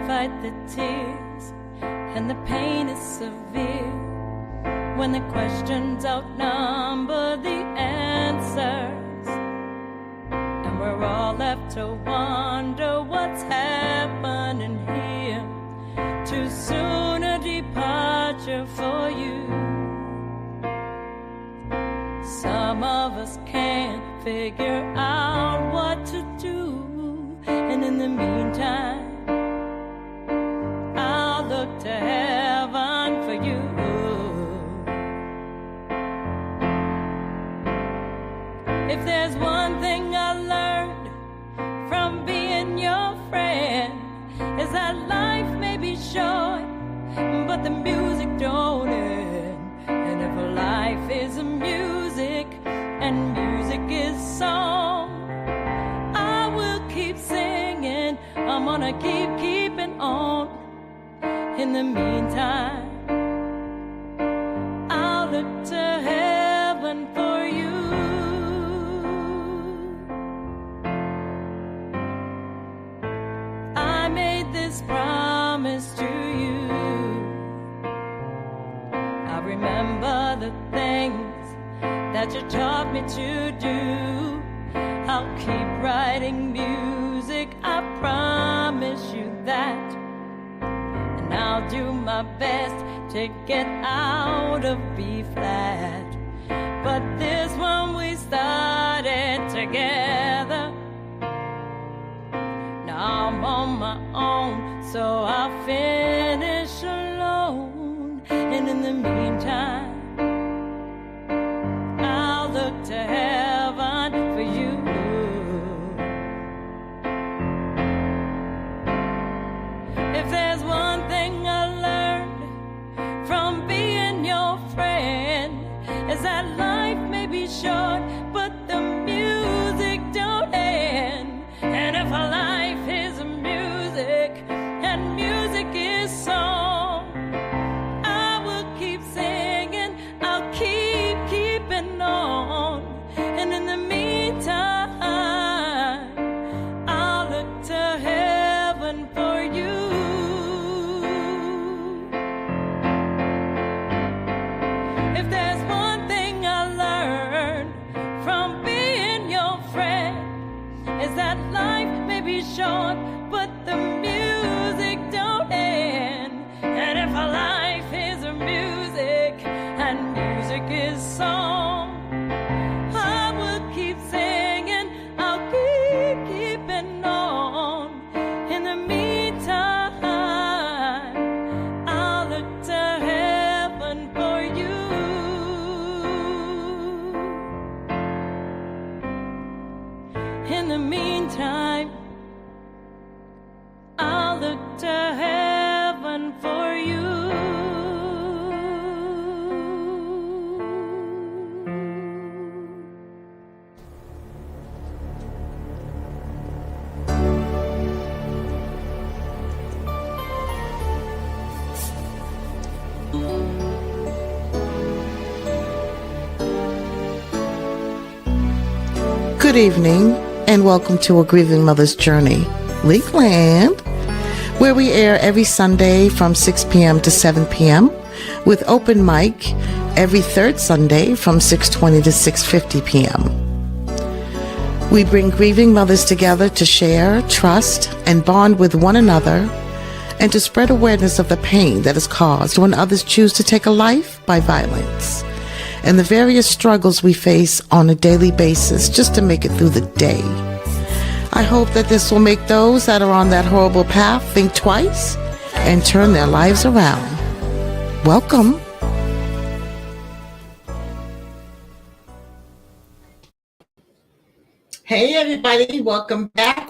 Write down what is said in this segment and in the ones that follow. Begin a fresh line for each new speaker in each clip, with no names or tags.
fight the tears and the pain is severe, when the questions outnumber the answers, and we're all left to wonder what's happening here. Too soon a departure for you. Some of us can't figure out what to do, and in the meantime I'll look to heaven for you. If there's one thing I learned from being your friend, is that life may be short, but the music don't end. And if life is music and music is song, I will keep singing, I'm gonna keep keeping on. In the meantime, I'll look to heaven for you. I made this promise to you. I remember the things that you taught me to do. I'll keep writing music, I promise you that. And I'll do my best to get out of B flat. But this one we started together. Now I'm on my own, so I'll finish alone. And in the meantime, I'll look to heaven for you. If there's one thing I learned from being your friend, is that life may be short, but the music don't end. And if our life is music and music is song, I will keep singing, I'll keep keeping on. And in the meantime, I'll look to heaven for you. If there's one thing I learned from being your friend, is that life may be short, but the music don't end. And if our life is music and music is song, I will keep singing, I'll keep keeping on. In the meantime, I'll look to heaven for you. In the meantime, I'll look to heaven for you.
Good evening, and welcome to A Grieving Mother's Journey, Lakeland, where we air every Sunday from 6 p.m. to 7 p.m. with open mic every third Sunday from 6:20 to 6:50 p.m. We bring grieving mothers together to share, trust, and bond with one another, and to spread awareness of the pain that is caused when others choose to take a life by violence, and the various struggles we face on a daily basis just to make it through the day. I hope that this will make those that are on that horrible path think twice and turn their lives around. Welcome. Hey everybody, welcome back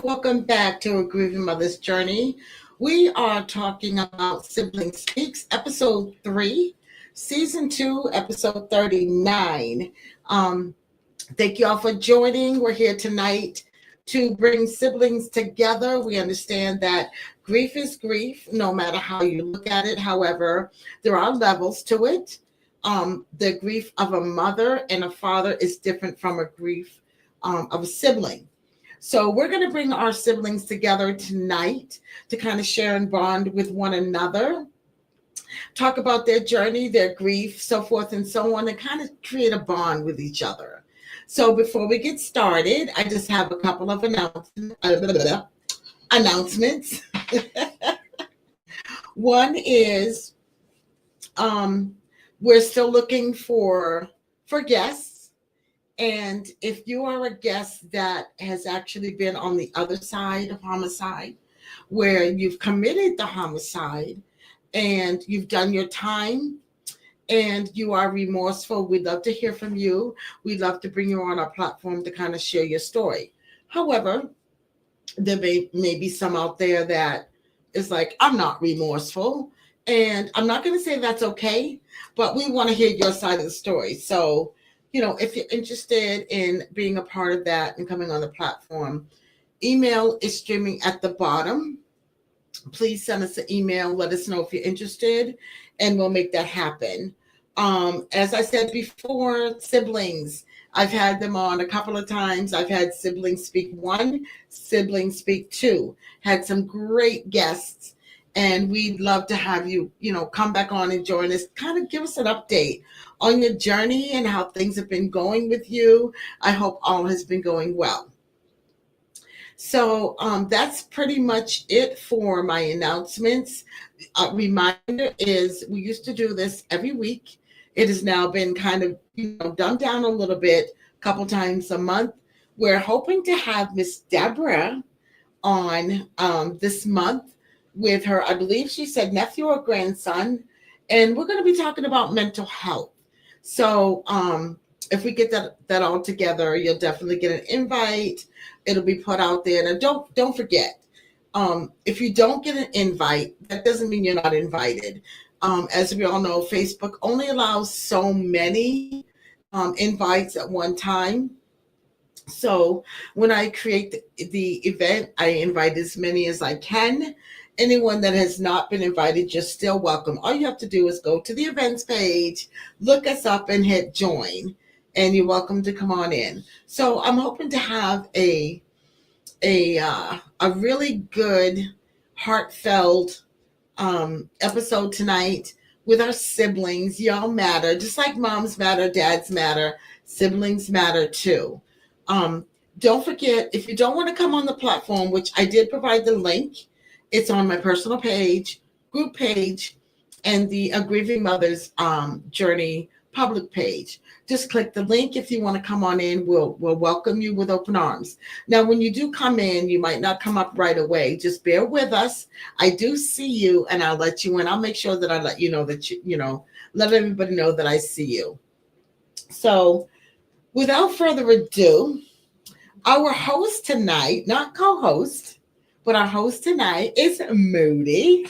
to A Grieving Mother's Journey. We are talking about Sibling Speaks, episode 3, season 2, episode 39. Thank you all for joining. We're here tonight to bring siblings together. We understand that grief is grief, no matter how you look at it. However, there are levels to it. The grief of a mother and a father is different from a grief of a sibling. So we're going to bring our siblings together tonight to kind of share and bond with one another, talk about their journey, their grief, so forth and so on, and kind of create a bond with each other. So before we get started, I just have a couple of announcements. One is we're still looking for guests. And if you are a guest that has actually been on the other side of homicide, where you've committed the homicide and you've done your time and you are remorseful, we'd love to hear from you. We'd love to bring you on our platform to kind of share your story. However, there may be some out there that is like, I'm not remorseful. And I'm not going to say that's okay, but we want to hear your side of the story. So, if you're interested in being a part of that and coming on the platform, email is streaming at the bottom. Please send us an email. Let us know if you're interested, and we'll make that happen. As I said before, siblings. I've had them on a couple of times. I've had Siblings Speak 1, Siblings Speak 2. Had some great guests, and we'd love to have you, come back on and join us. Kind of give us an update on your journey and how things have been going with you. I hope all has been going well. So that's pretty much it for my announcements. A reminder is we used to do this every week. It has now been kind of dumbed down a little bit, a couple times a month. We're hoping to have Miss Deborah on this month with her, I believe she said nephew or grandson, and we're going to be talking about mental health. So if we get that all together, you'll definitely get an invite. It'll be put out there. And don't forget, if you don't get an invite, that doesn't mean you're not invited. As we all know, Facebook only allows so many invites at one time. So when I create the event, I invite as many as I can. Anyone that has not been invited, you're still welcome. All you have to do is go to the events page, look us up, and hit join, and you're welcome to come on in. So I'm hoping to have a really good, heartfelt episode tonight with our siblings. Y'all matter, just like moms matter, dads matter, siblings matter too. Don't forget, if you don't want to come on the platform, which I did provide the link, it's on my personal page, group page, and the Grieving Mothers Journey public page. Just click the link if you want to come on in. We'll welcome you with open arms. Now, when you do come in, you might not come up right away. Just bear with us. I do see you, and I'll let you in. I'll make sure that I let you know that let everybody know that I see you. So, without further ado, our host tonight, not co-host, but our host tonight is Moody.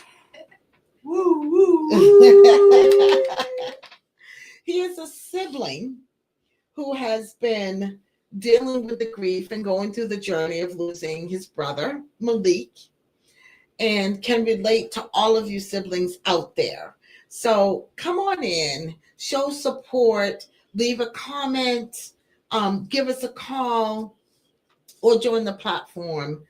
Woo, woo, woo.
He is a sibling who has been dealing with the grief and going through the journey of losing his brother, Malik, and can relate to all of you siblings out there. So come on in, show support, leave a comment, give us a call, or join the platform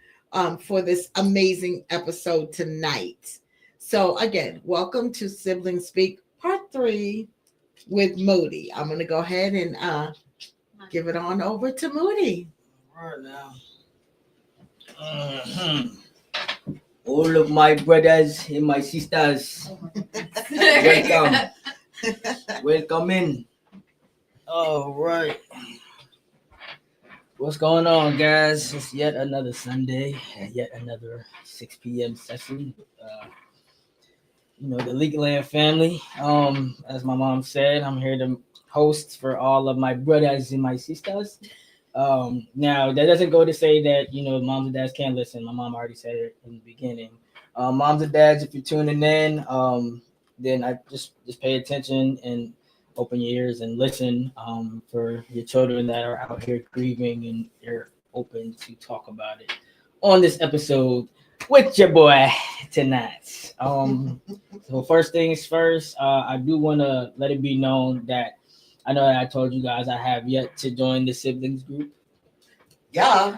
for this amazing episode tonight. So again, welcome to Siblings Speak Part 3 with Moody. I'm going to go ahead and give it on over to Moody.
All right now. All of my brothers and my sisters, welcome. Welcome in. All right. What's going on, guys? It's yet another Sunday, and yet another 6 p.m. session. The Leakland family. As my mom said, I'm here to host for all of my brothers and my sisters. Now, that doesn't go to say that, moms and dads can't listen. My mom already said it in the beginning. Moms and dads, if you're tuning in, then I just pay attention and open your ears and listen for your children that are out here grieving, and they're open to talk about it on this episode with your boy tonight. So first things first, I do want to let it be known that I know that I told you guys I have yet to join the siblings group.
Yeah.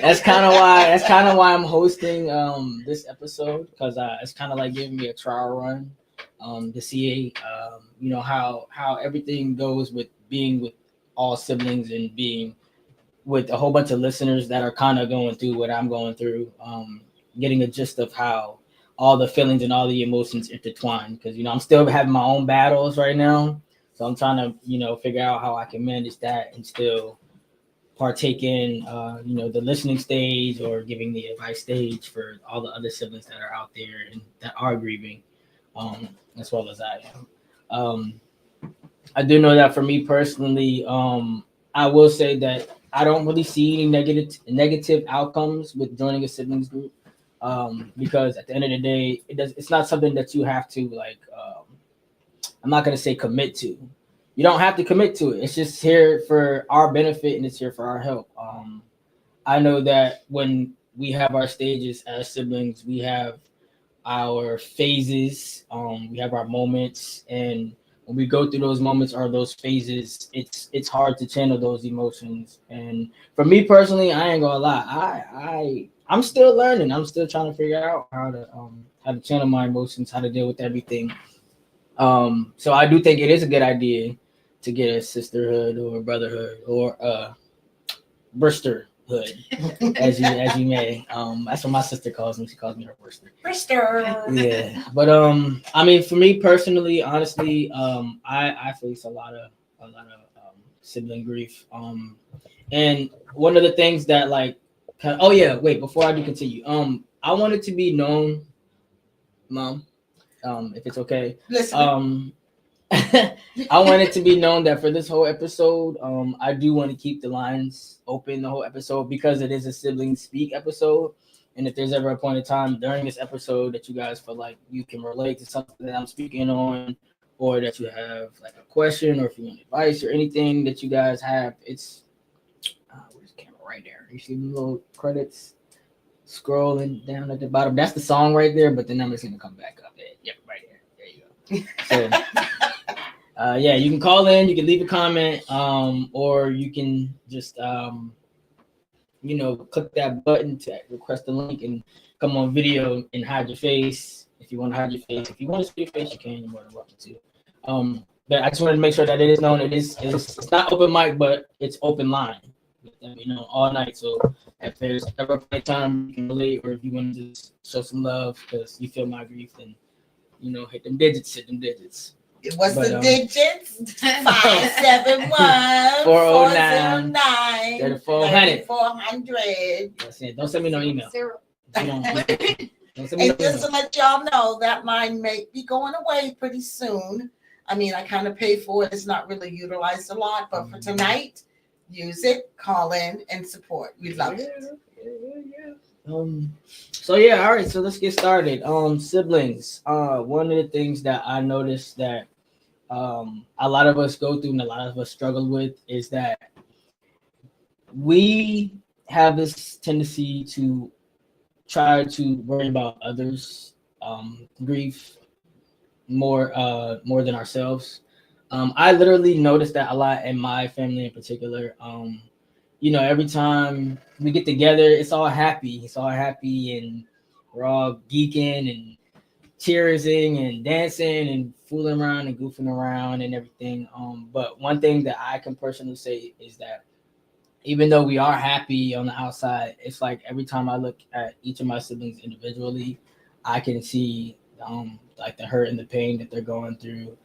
That's kind of why. That's kind of why I'm hosting this episode, because it's kind of like giving me a trial run to see how everything goes with being with all siblings and being with a whole bunch of listeners that are kind of going through what I'm going through, getting a gist of how all the feelings and all the emotions intertwine. Because I'm still having my own battles right now, so I'm trying to figure out how I can manage that and still partake in the listening stage or giving the advice stage for all the other siblings that are out there and that are grieving, as well as I am. I do know that for me personally, I will say that I don't really see any negative outcomes with joining a siblings group, because at the end of the day, it's not something that you have to like. I'm not gonna say commit to. You don't have to commit to it. It's just here for our benefit and it's here for our help. I know that when we have our stages as siblings, we have our phases, we have our moments, and when we go through those moments or those phases, it's hard to channel those emotions. And for me personally, I ain't gonna lie, I'm still learning. I'm still trying to figure out how to channel my emotions, how to deal with everything. So I do think it is a good idea to get a sisterhood or a brotherhood or a bristerhood, as you may. That's what my sister calls me. She calls me her brister.
Brister.
Yeah, but I mean, for me personally, honestly, I face a lot of sibling grief. And one of the things that like, oh yeah, wait, before I do continue, I wanted to be known, Mom, if it's okay.
Listen.
I want it to be known that for this whole episode, I do want to keep the lines open the whole episode because it is a sibling speak episode. And if there's ever a point in time during this episode that you guys feel like you can relate to something that I'm speaking on, or that you have like a question, or if you want advice or anything that you guys have, it's where's the camera? Right there. You see the little credits scrolling down at the bottom. That's the song right there, but the number's gonna come back up there. Yep, right there. There you go. So yeah, you can call in, you can leave a comment, or you can just click that button to request the link and come on video and hide your face. If you want to hide your face, if you want to see your face, you can. You're more than welcome to. But I just wanted to make sure that it is known. It's not open mic, but it's open line. All night. So if there's ever a time you can relate, or if you want to just show some love because you feel my grief, then hit them digits.
What's the digits? 571 409 3400.
That's it. Don't send me no email.
And just to let y'all know that mine may be going away pretty soon. I mean, I kind of pay for it. It's not really utilized a lot, but for tonight, use it, call in, and support. We love it.
So yeah, all right. So let's get started. Siblings. One of the things that I noticed that a lot of us go through and a lot of us struggle with is that we have this tendency to try to worry about others' grief more than ourselves. I literally noticed that a lot in my family in particular. Every time we get together, it's all happy. And we're all geeking and cheersing and dancing and fooling around and goofing around and everything. But one thing that I can personally say is that even though we are happy on the outside, it's like every time I look at each of my siblings individually, I can see like the hurt and the pain that they're going through.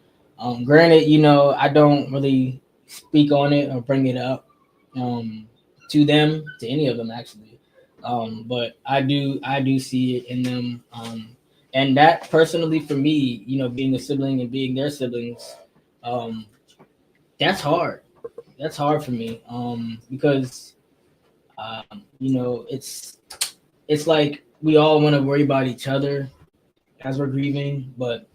Granted, I don't really speak on it or bring it up to them, to any of them actually. But I do see it in them. And that personally for me, being a sibling and being their siblings, that's hard. That's hard for me. Because it's like we all want to worry about each other as we're grieving, but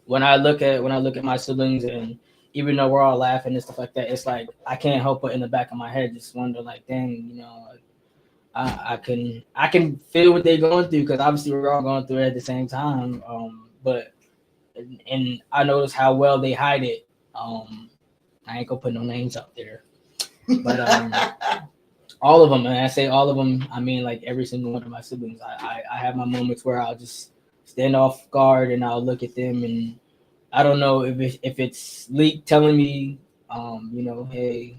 when I look at my siblings, and even though we're all laughing and stuff like that, it's like I can't help but in the back of my head just wonder, like, dang, I can feel what they're going through, because obviously we're all going through it at the same time. But I notice how well they hide it. I ain't gonna put no names out there, But all of them, and I say all of them, I mean like every single one of my siblings. I have my moments where I'll just stand off guard and I'll look at them, and I don't know if it's Leak telling me, hey,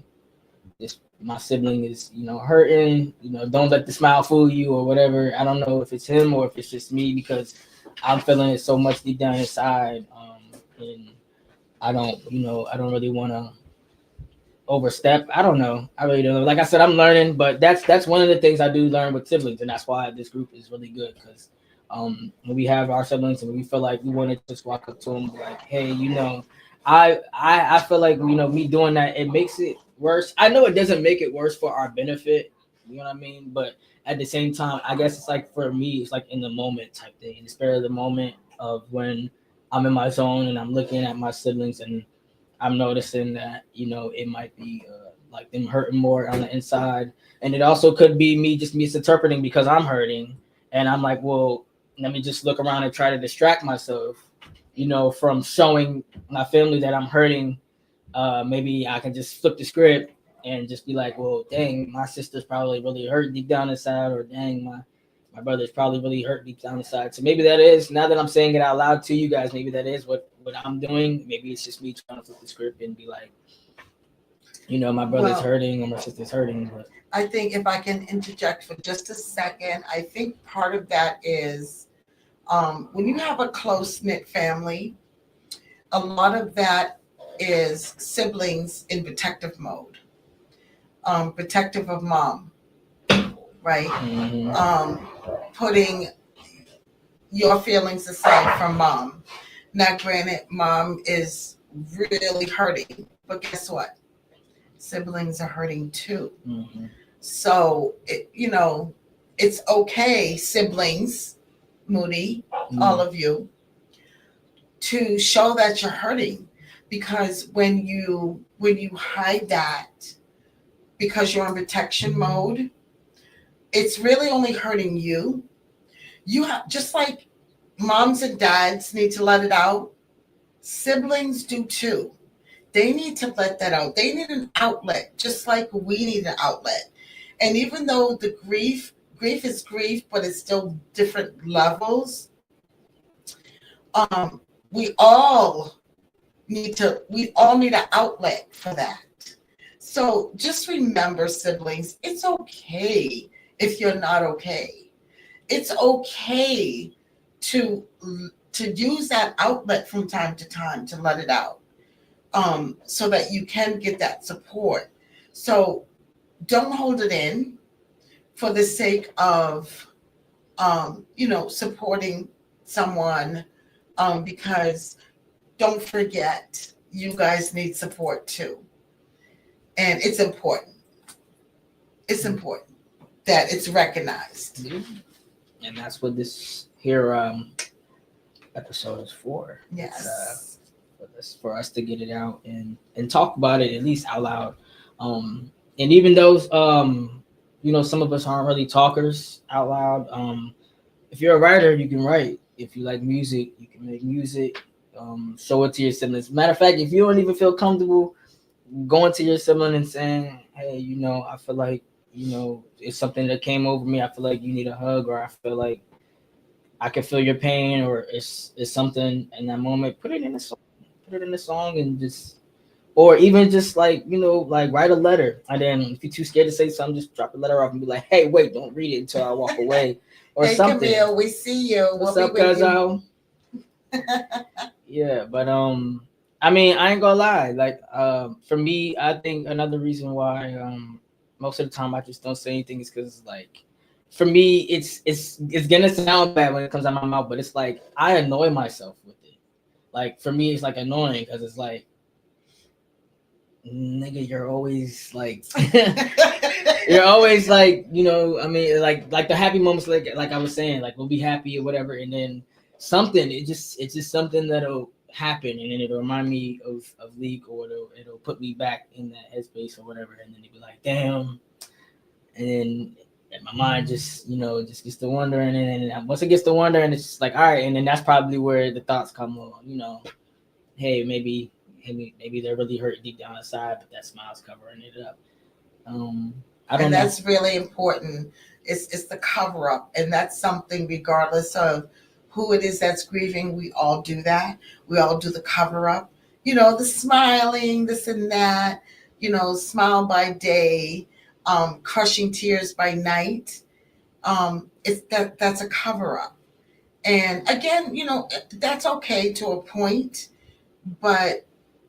this my sibling is hurting, don't let the smile fool you or whatever. I don't know if it's him or if it's just me because I'm feeling it so much deep down inside, and I don't really want to overstep. I don't know. I really don't know. Like I said, I'm learning, but that's one of the things I do learn with siblings, and that's why this group is really good because when we have our siblings and we feel like we want to just walk up to them like, hey, I feel like me doing that, it makes it worse. I know it doesn't make it worse for our benefit, you know what I mean? But at the same time, I guess it's like for me, it's like in the moment type thing, in the spur of the moment of when I'm in my zone and I'm looking at my siblings and I'm noticing that it might be like them hurting more on the inside, and it also could be me just misinterpreting because I'm hurting, and I'm like, well, let me just look around and try to distract myself, from showing my family that I'm hurting. Maybe I can just flip the script and just be like, well, dang, my sister's probably really hurt deep down inside, or dang, my brother's probably really hurt deep down inside. So maybe that is, now that I'm saying it out loud to you guys, maybe that is what I'm doing. Maybe it's just me trying to flip the script and be like, my brother's hurting or my sister's hurting. But
I think if I can interject for just a second, I think part of that is when you have a close-knit family, a lot of that is siblings in protective mode, protective of mom, right? Putting your feelings aside from mom. Now, granted, mom is really hurting, but guess what? Siblings are hurting too.
Mm-hmm.
So, it's okay, siblings, Moody, all of you, to show that you're hurting, because when you hide that because you're in protection mode, it's really only hurting you. You have, just like moms and dads need to let it out, siblings do too. They need to let that out. They need an outlet, just like we need an outlet. And even though the grief is grief, but it's still different levels. We all need an outlet for that. So just remember, siblings, it's okay if you're not okay. It's okay to use that outlet from time to time to let it out, so that you can get that support. So don't hold it in for the sake of, supporting someone, because don't forget, you guys need support too. And it's important. It's important that it's recognized.
And that's what this here episode is for.
Yes.
For us to get it out and talk about it at least out loud. And even those, some of us aren't really talkers out loud. If you're a writer, you can write. If you like music, you can make music. Show it to your siblings. Matter of fact, if you don't even feel comfortable going to your sibling and saying, hey, I feel like, it's something that came over me. I feel like you need a hug, or I feel like I can feel your pain, or it's something in that moment. Put it in a song. Put it in a song and just, or even just like, like write a letter. And then if you're too scared to say something, just drop a letter off and be like, hey, wait, don't read it until I walk away, or
hey,
something.
Camille, we see you.
What's up, cuz? Yeah, but I mean, I ain't gonna lie. Like, for me, I think another reason why most of the time I just don't say anything is because, like, for me, it's gonna sound bad when it comes out of my mouth, but it's like I annoy myself with it. Like, for me, it's like annoying because it's like, nigga, you're always like, you're always like, I mean, like the happy moments, like I was saying, like we'll be happy or whatever, and then something, it's just something that'll happen, and then it'll remind me of Leak, or it'll put me back in that headspace or whatever, and then it'll be like, damn, and then my mind just just gets to wondering, and then once it gets to wondering, it's just like, all right, and then that's probably where the thoughts come on, hey, maybe they're really hurt deep down inside, but that smile's covering it up. I don't
and
know.
that's really important. It's the cover up, and that's something regardless of who it is that's grieving. We all do that. We all do the cover up. The smiling, this and that. Smile by day, crushing tears by night. It's that's a cover up. And again, that's okay to a point, but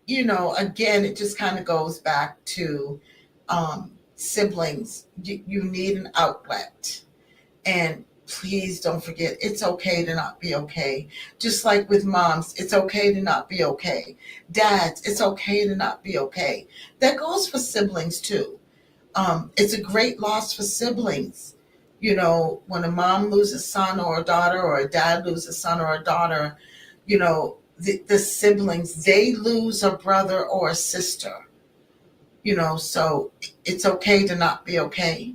again, it just kind of goes back to siblings. You need an outlet. And please don't forget, it's okay to not be okay. Just like with moms, it's okay to not be okay. Dads, it's okay to not be okay. That goes for siblings too. It's a great loss for siblings. When a mom loses a son or a daughter, or a dad loses a son or a daughter, the siblings, they lose a brother or a sister. So it's okay to not be okay.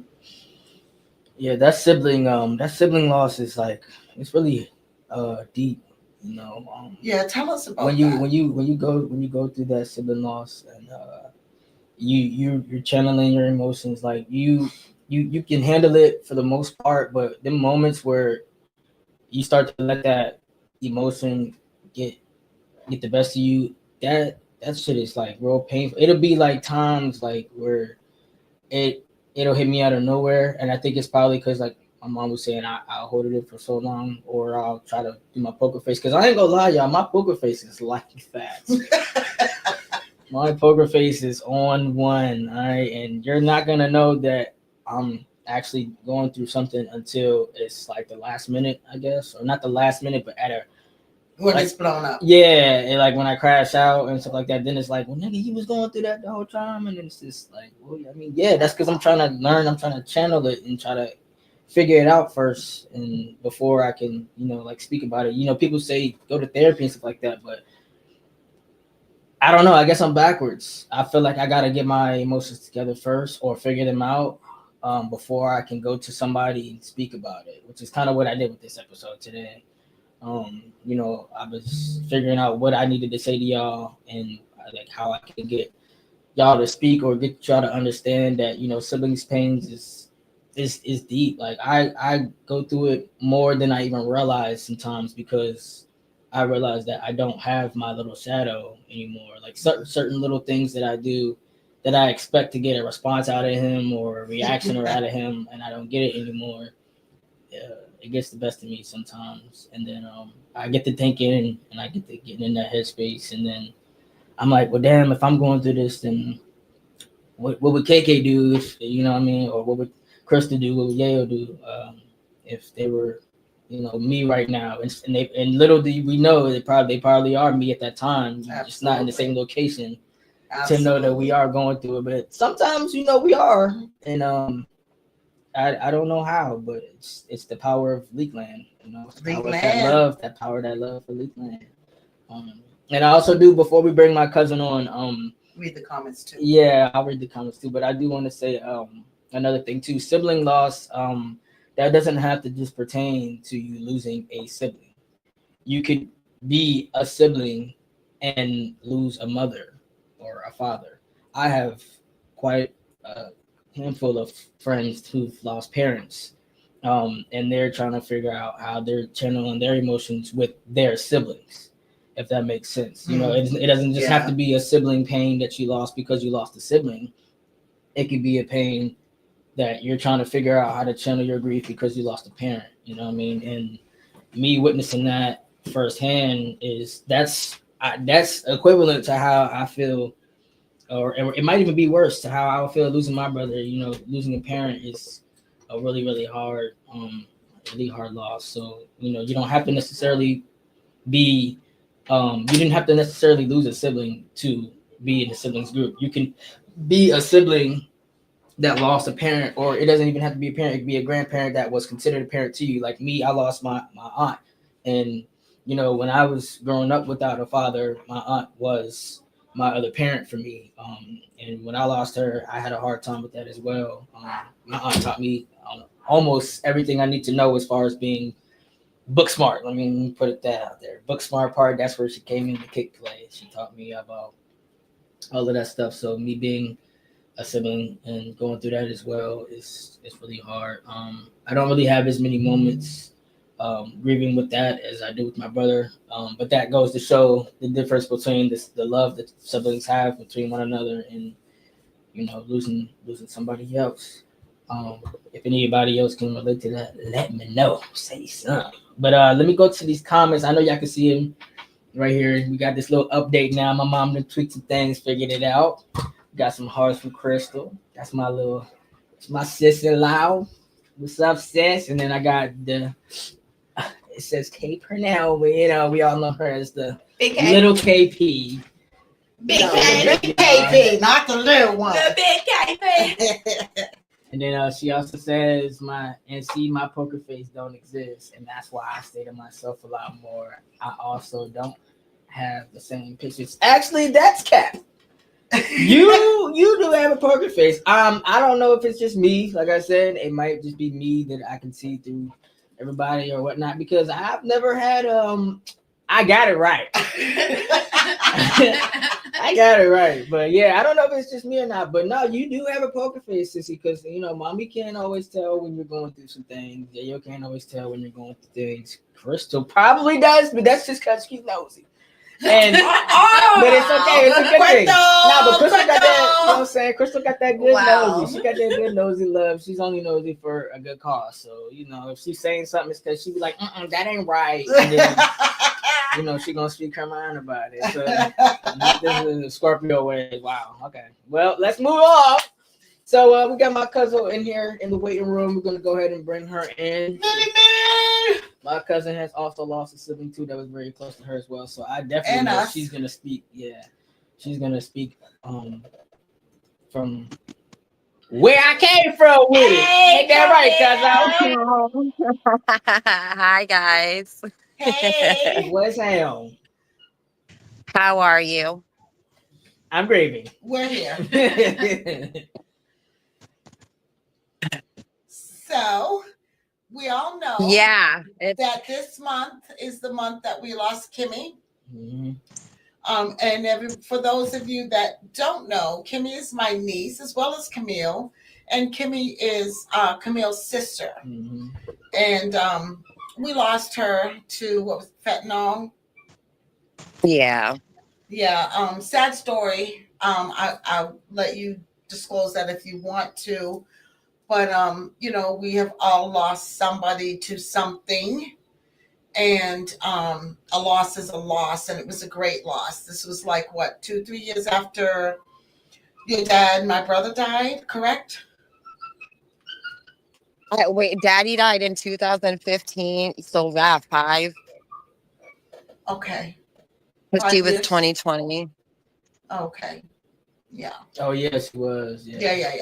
Yeah, that sibling loss is like, it's really deep.
Yeah, tell us about
when you
that.
when you go through that sibling loss, and you're channeling your emotions, like you can handle it for the most part, but the moments where you start to let that emotion get get the best of you, that shit is like real painful. It'll be like times like where it'll hit me out of nowhere, and I think it's probably because, like my mom was saying, I'll hold it for so long, or I'll try to do my poker face, because I ain't gonna lie, y'all, my poker face is like that. My poker face is on one, all right, and you're not gonna know that I'm actually going through something until it's like the last minute, I guess, or not the last minute, but at a
When
like,
it's blown up.
yeah, and like when I crash out and stuff like that, then it's like, well, nigga, you was going through that the whole time, and it's just like, well, I mean, yeah, that's because I'm trying to learn, I'm trying to channel it and try to figure it out first, and before I can, like speak about it. People say go to therapy and stuff like that, but I don't know. I guess I'm backwards. I feel like I gotta get my emotions together first, or figure them out, before I can go to somebody and speak about it, which is kind of what I did with this episode today. I was figuring out what I needed to say to y'all, and like how I can get y'all to speak, or get y'all to understand that siblings' pains is deep. Like I go through it more than I even realize sometimes, because I realize that I don't have my little shadow anymore. Like certain little things that I do, that I expect to get a response out of him, or a reaction or out of him, and I don't get it anymore. It gets the best of me sometimes, and then I get to thinking, and I get to getting in that headspace, and then I'm like, well, damn, if I'm going through this, then what would KK do? If you know what I mean, or what would Krista do? What would Yayo do, if they were, me right now? And little do we know, they probably are me at that time, just not in the same location. Absolutely. To know that we are going through it, but sometimes we are, and I don't know how, but it's the power of Leakland. It's the power of that love for Leakland. And I also do, before we bring my cousin on,
read the comments too.
Yeah, I'll read the comments too. But I do want to say another thing too. Sibling loss, that doesn't have to just pertain to you losing a sibling. You could be a sibling and lose a mother or a father. I have quite a handful of friends who've lost parents, and they're trying to figure out how they're channeling their emotions with their siblings, if that makes sense. It doesn't just have to be a sibling pain that you lost because you lost a sibling. It could be a pain that you're trying to figure out how to channel your grief because you lost a parent. You know what I mean? And me witnessing that firsthand that's equivalent to how I feel, or it might even be worse, to how I would feel losing my brother. Losing a parent is a really, really hard loss. So you don't have to necessarily be you didn't have to necessarily lose a sibling to be in the siblings group. You can be a sibling that lost a parent, or it doesn't even have to be a parent. It could be a grandparent that was considered a parent to you. Like me, I lost my aunt, and when I was growing up without a father, my aunt was my other parent for me. And when I lost her, I had a hard time with that as well. My aunt taught me almost everything I need to know as far as being book smart. Let me put that out there. Book smart part, that's where she came in to kick play. She taught me about all of that stuff. So me being a sibling and going through that as well is really hard. I don't really have as many moments grieving with that as I do with my brother. But that goes to show the difference between the love that siblings have between one another and losing somebody else. If anybody else can relate to that, let me know. Say something. But let me go to these comments. I know y'all can see them right here. We got this little update now. My mom done tweaked some things, figured it out. Got some hearts from Crystal. That's my sister Lau. What's up, sis? And then I got it says K Purnell, but we all know her as the
Big
little KP.
Big
KP, not the little one.
The big KP.
And then she also says my poker face don't exist, and that's why I say to myself a lot more. I also don't have the same pictures. Actually, that's cap. You do have a poker face. I don't know if it's just me. Like I said, it might just be me that I can see through everybody or whatnot, because I've never had I got it right. I got it right. But yeah, I don't know if it's just me or not. But no, you do have a poker face, sissy, because mommy can't always tell when you're going through some things. Yo can't always tell when you're going through things. Crystal probably does, but that's just because she's nosy. And but it's okay, it's a good thing. No, but Crystal got that, you know what I'm saying? Crystal got that good nosy. She got that good nosy love. She's only nosy for a good cause. So, if she's saying something, it's because she be like, that ain't right. And then, she gonna speak her mind about it. So this is a Scorpio way. Wow. Okay. Well, let's move on. So we got my cousin in here in the waiting room. We're gonna go ahead and bring her in. My cousin has also lost a sibling too that was very close to her as well. So I definitely know she's gonna speak. Yeah, she's gonna speak from where I came from with it. Ain't that right, cousin?
Hi guys.
Hey.
What's hell?
How are you?
I'm gravy.
We're here. So we all know that this month is the month that we lost Kimmy.
Mm-hmm.
And for those of you that don't know, Kimmy is my niece as well as Camille. And Kimmy is Camille's sister.
Mm-hmm.
And we lost her to fentanyl.
Yeah.
Yeah. Sad story. I'll let you disclose that if you want to. But, we have all lost somebody to something. And a loss is a loss. And it was a great loss. This was 2-3 years after your dad, my brother died, correct?
Wait, Daddy died in 2015. So that 5.
Okay.
But she was 2020.
Okay. Yeah.
Oh, yes, she was.
Yeah.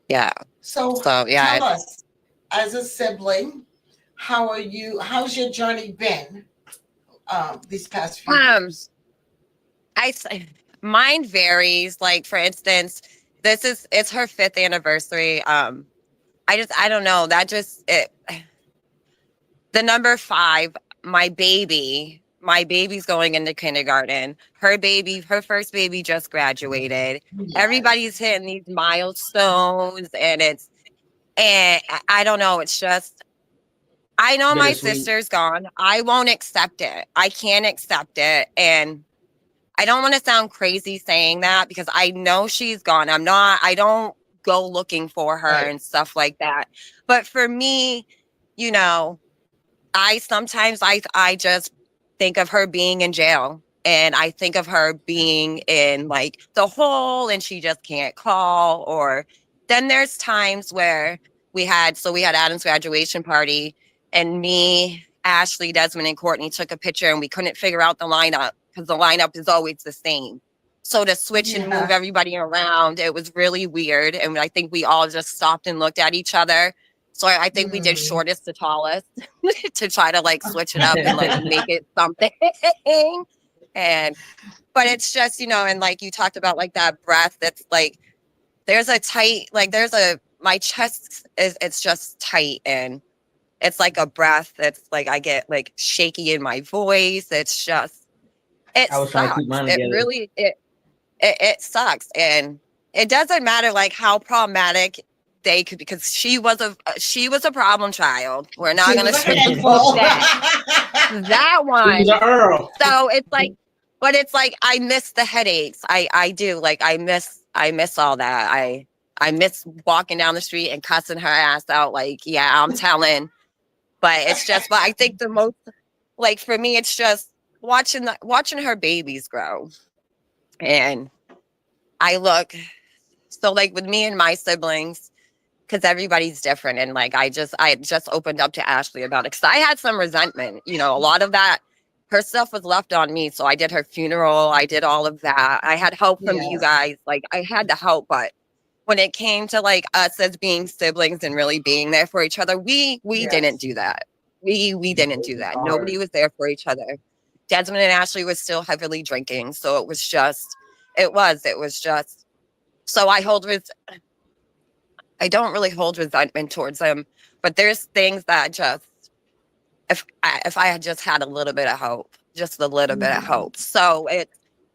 Yeah.
So
yeah.
Tell us, as a sibling, how's your journey been these past few years?
Mine varies. Like, for instance, it's her 5th anniversary. I don't know. The number 5, my baby's going into kindergarten. Her first baby just graduated.
Yes.
Everybody's hitting these milestones, and I don't know. It's just, I know my sister's gone. I won't accept it. I can't accept it. And I don't want to sound crazy saying that because I know she's gone. I don't go looking for her and stuff like that. But for me, I just think of her being in jail, and I think of her being in the hole and she just can't call. Or then there's times where we had Adam's graduation party, and me, Ashley, Desmond, and Courtney took a picture, and we couldn't figure out the lineup because the lineup is always the same. So to switch and move everybody around, it was really weird. And I think we all just stopped and looked at each other. So I think we did shortest to tallest to try to switch it up and make it something. But it's just, and you talked about that breath, that's there's a tight, my chest it's just tight, and it's like a breath that's I get shaky in my voice. It's just, it sucks. It really, it sucks. And it doesn't matter like how problematic they could, because she was a problem child. We're not
She
going to
was a
say
handful.
that one.
He's an Earl.
So it's like, but it's like, I miss the headaches. I do. Like, I miss all that. I miss walking down the street and cussing her ass out. Like, yeah, I'm telling. But it's just, but I think the most, like, for me, it's just watching her babies grow. And I look, so like with me and my siblings, because everybody's different. And like, I just opened up to Ashley about it, because I had some resentment, you know, a lot of that, her stuff was left on me. So I did her funeral. I did all of that. I had help from you guys. Like, I had to help. But when it came to like us as being siblings and really being there for each other, we didn't do that. We didn't do that. Nobody was there for each other. Desmond and Ashley was still heavily drinking. So it was just, so I don't really hold resentment towards them, but there's things that just, if I had just had a little bit of hope, just a little bit of hope. So it,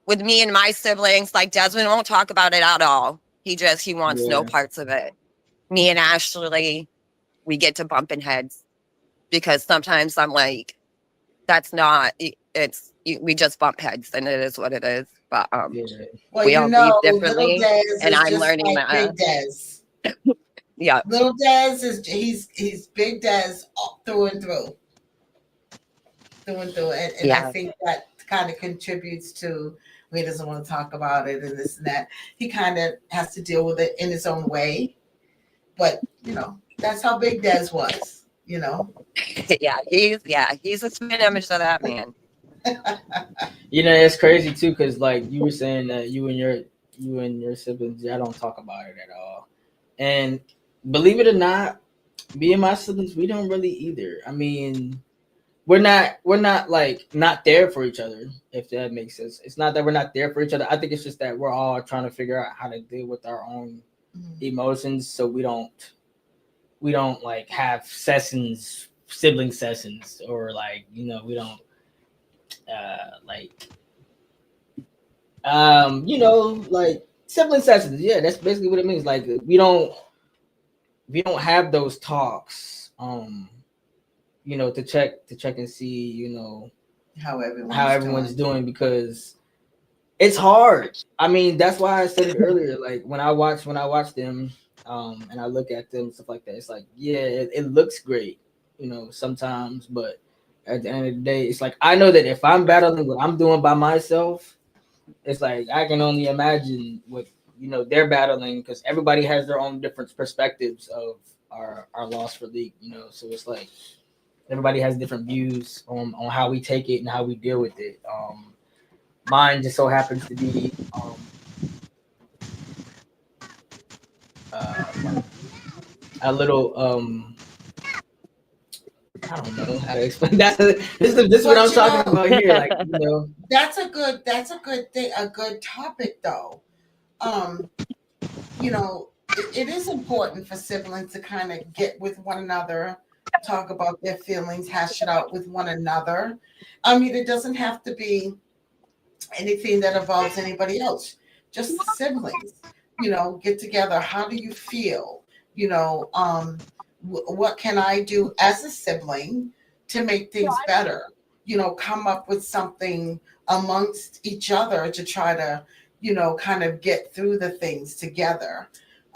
with me and my siblings, like Desmond won't talk about it at all. He wants no parts of it. Me and Ashley, we get to bumping heads, because sometimes I'm like, that's not, we just bump heads, and it is what it is. But
well,
we all grieve differently, and I'm
just
learning
like
that.
Big Des.
Yeah,
little Des is he's Big Des through and through, and I think that kind of contributes to. He doesn't want to talk about it and this and that. He kind of has to deal with it in his own way, but you know that's how Big Des was. You know.
he's a spin image of that man.
You know, it's crazy too, because like you were saying that you and your siblings, I don't talk about it at all. And believe it or not, me and my siblings, we don't really either. I mean, we're not like not there for each other, if that makes sense. It's not that we're not there for each other. I think it's just that we're all trying to figure out how to deal with our own emotions, so we don't like have sibling sessions, or like, you know, we don't you know, like sibling sessions. Yeah, that's basically what it means. Like we don't have those talks, you know, to check and see, you know, how everyone's doing, because it's hard. I mean, that's why I said it earlier. Like when I watch them, and I look at them, stuff like that, it's like, yeah, it looks great, you know, sometimes, but at the end of the day, it's like, I know that if I'm battling what I'm doing by myself, it's like I can only imagine what, you know, they're battling, because everybody has their own different perspectives of our loss for league, you know. So it's like everybody has different views on how we take it and how we deal with it. Mine just so happens to be a little I don't know how to explain that. This is what I'm talking about here. Like, you know,
that's a good thing, a good topic though. You know, it is important for siblings to kind of get with one another, talk about their feelings, hash it out with one another. I mean, it doesn't have to be anything that involves anybody else, just siblings, you know, get together. How do you feel? You know, what can I do as a sibling to make things better? You know, come up with something amongst each other to try to, you know, kind of get through the things together.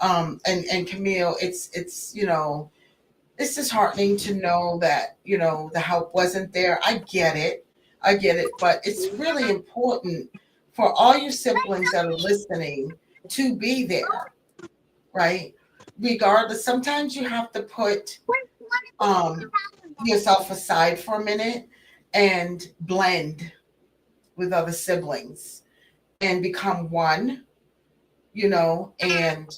And Camille, it's you know, it's disheartening to know that, you know, the help wasn't there. I get it, but it's really important for all your siblings that are listening to be there, right? Regardless, sometimes you have to put yourself aside for a minute and blend with other siblings and become one, you know, and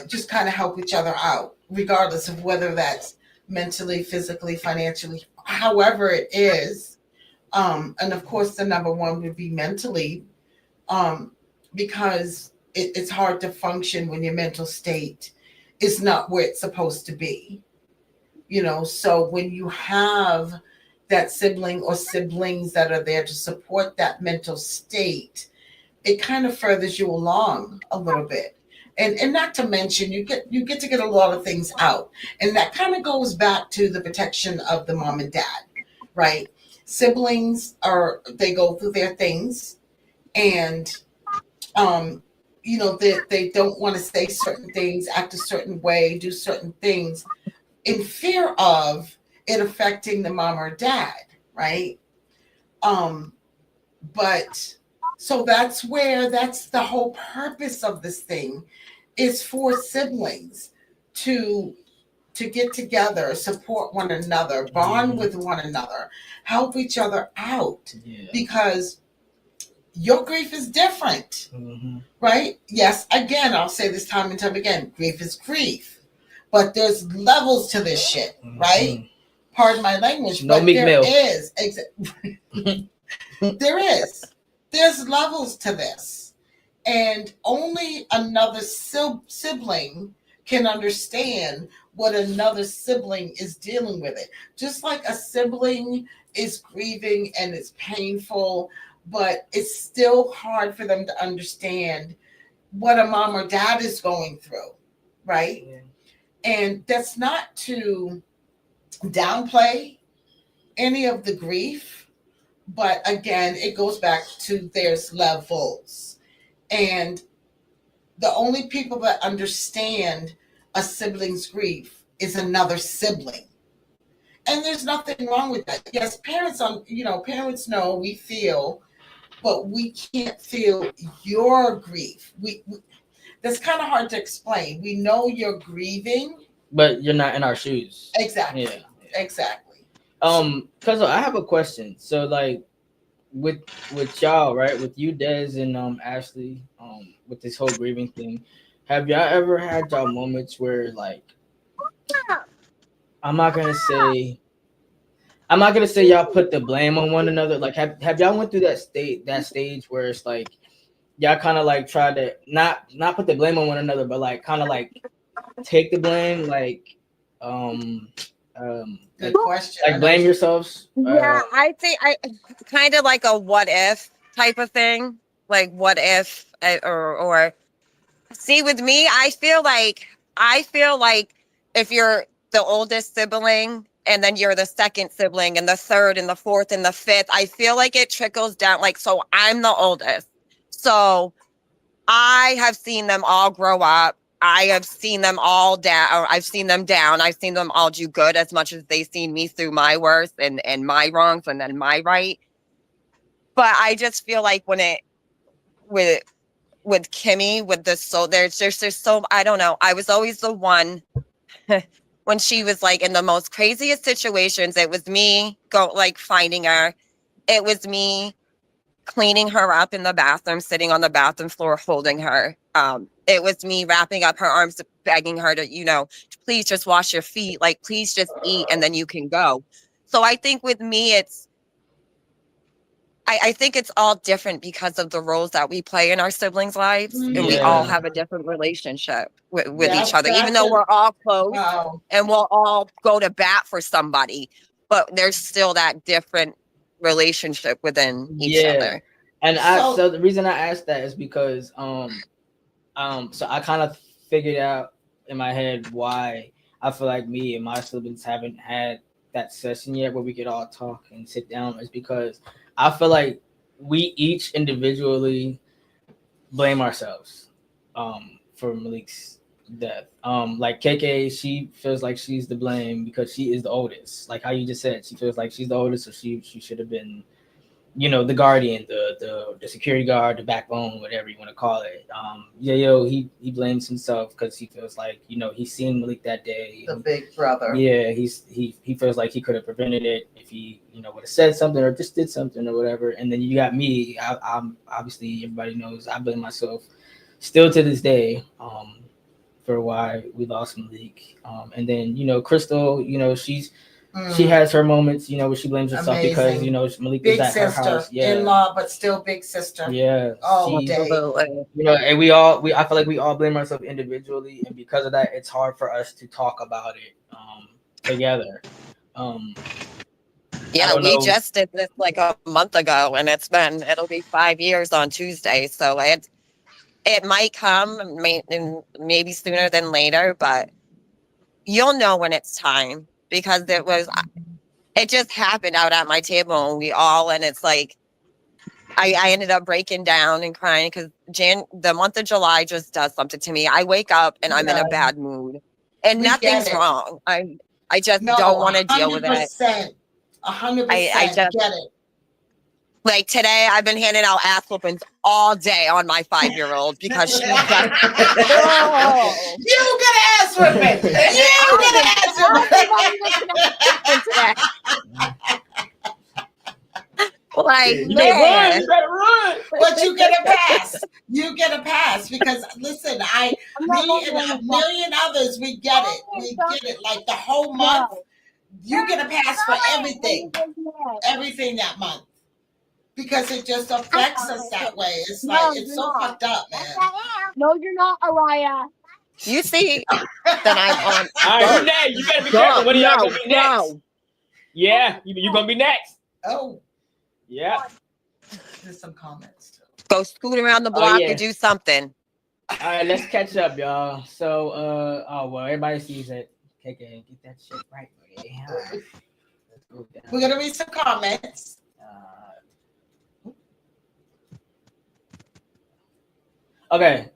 just kind of help each other out, regardless of whether that's mentally, physically, financially, however it is. And of course, the number one would be mentally, because it's hard to function when your mental state is not where it's supposed to be. You know, so when you have that sibling or siblings that are there to support that mental state, it kind of furthers you along a little bit. And not to mention you get to get a lot of things out. And that kind of goes back to the protection of the mom and dad, right? Siblings they go through their things, and they don't want to say certain things, act a certain way, do certain things in fear of it affecting the mom or dad, right? But so that's the whole purpose of this thing, is for siblings to get together, support one another, bond with one another, help each other out, because your grief is different, right? Yes, again, I'll say this time and time again, grief is grief, but there's levels to this shit, right? Pardon my language,
no
but
meat
there
milk.
is. There's levels to this, and only another sibling can understand what another sibling is dealing with it. Just like a sibling is grieving and it's painful, but it's still hard for them to understand what a mom or dad is going through, right? Yeah. And that's not to downplay any of the grief, but again, it goes back to there's levels. And the only people that understand a sibling's grief is another sibling. And there's nothing wrong with that. Yes, parents know we feel, but we can't feel your grief. We that's kind of hard to explain. We know you're grieving,
but you're not in our shoes.
Exactly. Yeah. Exactly.
Cause I have a question. So like with y'all, right? With you, Des, and Ashley, with this whole grieving thing, have y'all ever had y'all moments where like I'm not gonna say y'all put the blame on one another. Like have y'all went through that stage where it's like y'all kind of like try to not put the blame on one another, but like kind of like take the blame, like
good question.
Like blame yourselves.
Yeah, I think I kind of like a what if type of thing. Like what if or see, with me, I feel like if you're the oldest sibling and then you're the second sibling and the third and the fourth and the fifth, I feel like it trickles down. Like, so I'm the oldest. So I have seen them all grow up. I have seen them all down. I've seen them down. I've seen them all do good as much as they've seen me through my worst and my wrongs and then my right. But I just feel like when it with Kimmy, with the soul, there's so, I don't know. I was always the one when she was like in the most craziest situations. It was me finding her. It was me cleaning her up in the bathroom, sitting on the bathroom floor, holding her. It was me wrapping up her arms, begging her to, please just wash your feet. Like, please just eat and then you can go. So I think with me, I think it's all different because of the roles that we play in our siblings' lives. And we all have a different relationship with each other, even though we're all close and we'll all go to bat for somebody. But there's still that different relationship within each other.
And so the reason I asked that is because so I kind of figured out in my head why I feel like me and my siblings haven't had that session yet where we could all talk and sit down, is because I feel like we each individually blame ourselves for Malik's death. Like KK, she feels like she's to blame because she is the oldest. Like how you just said, she feels like she's the oldest, so she should have been, the guardian, the security guard, the backbone, whatever you want to call it. He blames himself because he feels like, he's seen Malik that day.
The big brother.
Yeah, he feels like he could have prevented it if he, would have said something or just did something or whatever. And then you got me. I'm obviously, everybody knows I blame myself still to this day for why we lost Malik. And then, Crystal, she has her moments, where she blames herself because, Malik
big
was at
sister,
her house.
in-law, but still big sister.
Yeah.
All day.
And I feel like we all blame ourselves individually. And because of that, it's hard for us to talk about it together.
Yeah,
don't
we
know.
just did this like a month ago, and it'll be 5 years on Tuesday. So it might come, maybe sooner than later, but you'll know when it's time because it just happened out at my table, and it's like I ended up breaking down and crying because the month of July just does something to me. I wake up and I'm in a bad mood, and
We get
nothing's
it.
wrong. I just
No,
don't want to deal with it.
100%.
I
100%
just
get it.
like today I've been handing out ass whoopings all day on my 5-year-old because she's just oh.
You get an ass whipping. You get an ass whipping.
today. Like,
You
man.
better run. You better run.
But you get a pass. You get a pass because listen, me and a million others, we get it. We get it. Like the whole month, you get a pass for everything that month because it just affects us that way. It's like it's so fucked up, man.
No, you're not, Araya. You see that I'm on.
All right, who's next? You better be careful. What are y'all gonna be next? Yeah, you gonna be next.
Oh.
Yeah.
There's some comments too.
Go scoot around the block and do something.
All right, let's catch up, y'all. So, everybody sees it. KK, get that shit right. All right. Let's go down.
We're gonna read some comments.
Okay.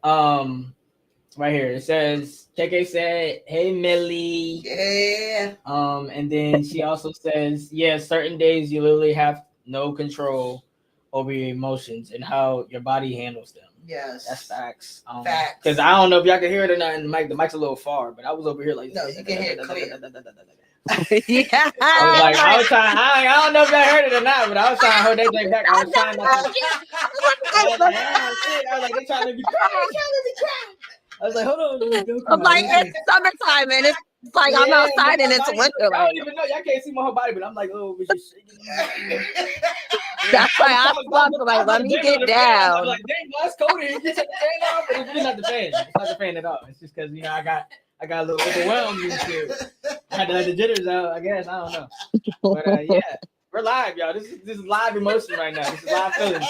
Right here it says KK said, "Hey Millie."
Yeah.
And then she also says, "Yeah, certain days you literally have no control over your emotions and how your body handles them."
Yes.
That's facts.
Facts.
Because I don't know if y'all can hear it or not. And the mic's a little far, but I was over here like.
No, you can hear it clear.
Yeah.
I was trying. I don't know if y'all heard it or not, but I was trying to hold that thing back. I was trying not to. I was like, they trying to be cry. I was like, hold on.
I'm like, it's summertime and it's like I'm outside and it's winter.
I don't even know. Y'all can't see my whole body, but I'm like, oh, was just shaking.
That's why I slumped. Like, let me get down.
I'm like, dang, well, it's cold here. You just take the fan off, but it's really not the fan. It's not the fan at all. It's just because I got a little overwhelmed and shit. I had to let the jitters out. I guess I don't know. But yeah, we're live, y'all. This is live emotion right now. This is live feelings.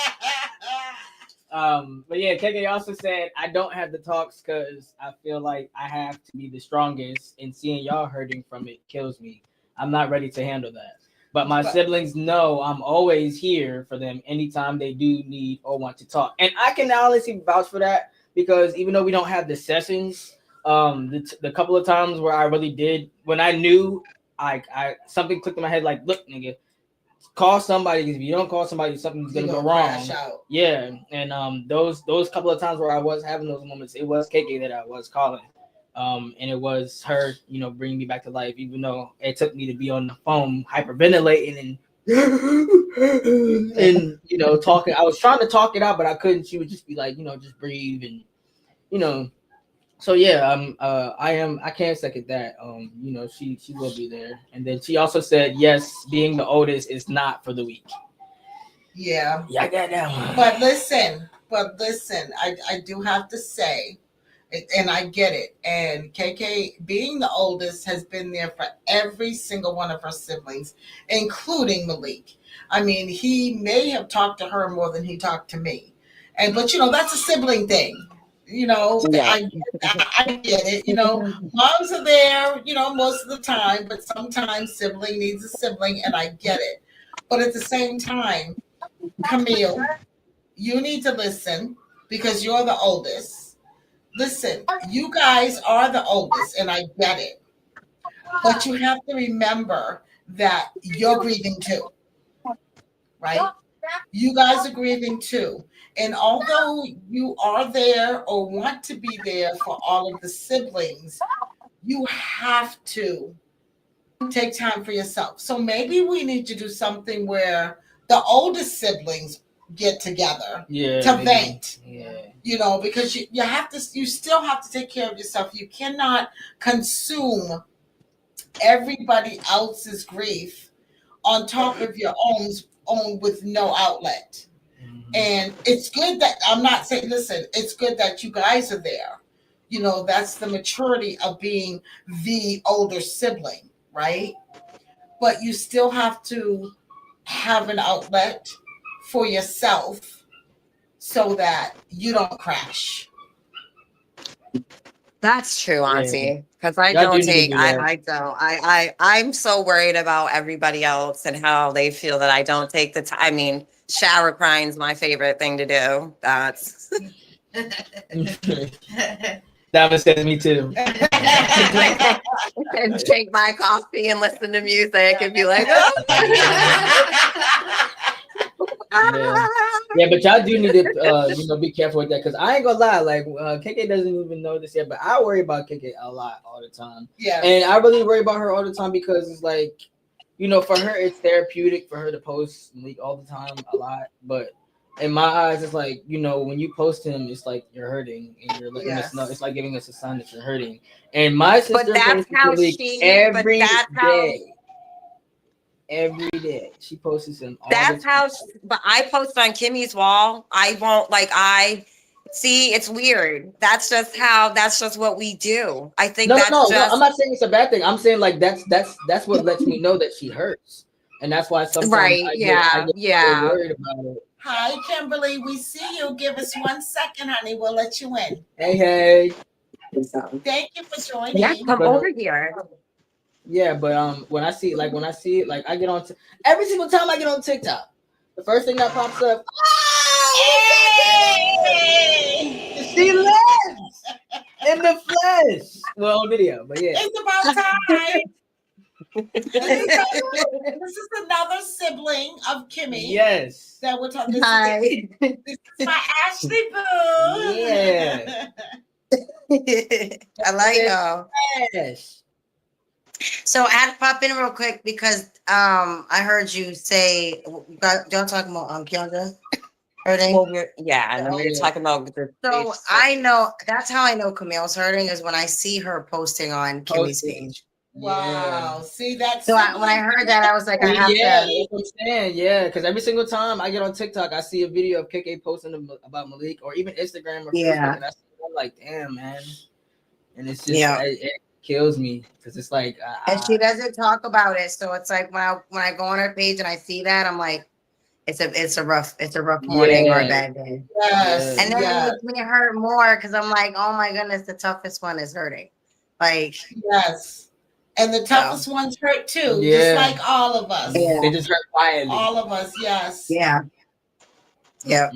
But yeah, KK also said, I don't have the talks because I feel like I have to be the strongest, and seeing y'all hurting from it kills me. I'm not ready to handle that. But my siblings know I'm always here for them anytime they do need or want to talk. And I can honestly vouch for that because even though we don't have the sessions, the couple of times where I really did, when I knew I something clicked in my head like, look, nigga, call somebody, because if you don't call somebody, something's gonna go wrong. Yeah, and those couple of times where I was having those moments, it was KK that I was calling, and it was her, bringing me back to life, even though it took me to be on the phone hyperventilating and talking. I was trying to talk it out, but I couldn't. She would just be like, just breathe and So yeah, I can't second that. She will be there. And then she also said, yes, being the oldest is not for the weak.
Yeah.
Yeah, I got that one.
But listen, I do have to say, and I get it. And KK, being the oldest, has been there for every single one of her siblings, including Malik. I mean, he may have talked to her more than he talked to me. But that's a sibling thing. I get it. Moms are there, most of the time, but sometimes sibling needs a sibling, and I get it. But at the same time, Camille, you need to listen because you're the oldest. Listen, you guys are the oldest, and I get it. But you have to remember that you're grieving too, right? You guys are grieving too. And although you are there or want to be there for all of the siblings, you have to take time for yourself. So maybe we need to do something where the oldest siblings get together to vent. Yeah. Because you still have to take care of yourself. You cannot consume everybody else's grief on top of your own with no outlet. And it's good that it's good that you guys are there. That's the maturity of being the older sibling, right? but you still have to have an outlet for yourself so that you don't crash.
That's true,
Yeah.
Auntie. Because I
Y'all do
don't
need to
take,
do that.
I don't. I'm so worried about everybody else and how they feel that I don't take the time. I mean, shower crying's my favorite thing to do. That's
Diamond says me too.
and drink my coffee and listen to music and be like, oh.
Yeah, but y'all do need to be careful with that, because I ain't gonna lie, like KK doesn't even know this yet, but I worry about KK a lot all the time.
Yeah.
And I really worry about her all the time because it's like, for her it's therapeutic for her to post Malik all the time a lot, but in my eyes it's like, when you post him, it's like you're hurting and you're letting us know. It's like giving us a sign that you're hurting. And my sister
But that's
posts
how
Malik every day. Every day she posts him.
That's how. But I post on Kimmy's wall. I won't see. It's weird. That's just how. That's just what we do. I think
No.
just.
I'm not saying it's a bad thing. I'm saying like that's what lets me know that she hurts, and that's why sometimes I get so worried about it.
Hi, Kimberly. We see you. Give us 1 second, honey. We'll let you in.
Hey.
Thank you for joining.
Yeah, come over here.
Yeah, but when I see it, like I get on every single time I get on TikTok, the first thing that pops up, hey! She lives in the flesh. Well, on video, but yeah.
It's about time. This is another sibling of Kimmy.
Yes.
That we're talking.
Hi.
This is my Ashley boo.
Yeah.
I like her.
Yes.
So I had to pop in real quick because I heard you say y'all talking about Keandra hurting.
Well, and then we were talking about the.
So I know that's how I know Camille's hurting is when I see her posting on Kimmy's page.
Wow. See that?
So when I heard that, I was like, I have to.
That's what I'm saying. Yeah, because every single time I get on TikTok, I see a video of KK posting about Malik, or even Instagram or Facebook, and I'm like, damn, man. And it's just it kills me because it's like,
and she doesn't talk about it. So it's like when I go on her page and I see that, I'm like, it's a rough morning or a bad day.
Yes.
And then it makes me hurt more because I'm like, oh my goodness, the toughest one is hurting. Like
yes. And the toughest ones hurt too, just like all of us.
Yeah. They just hurt quietly.
All of us, yes.
Yeah. Yeah.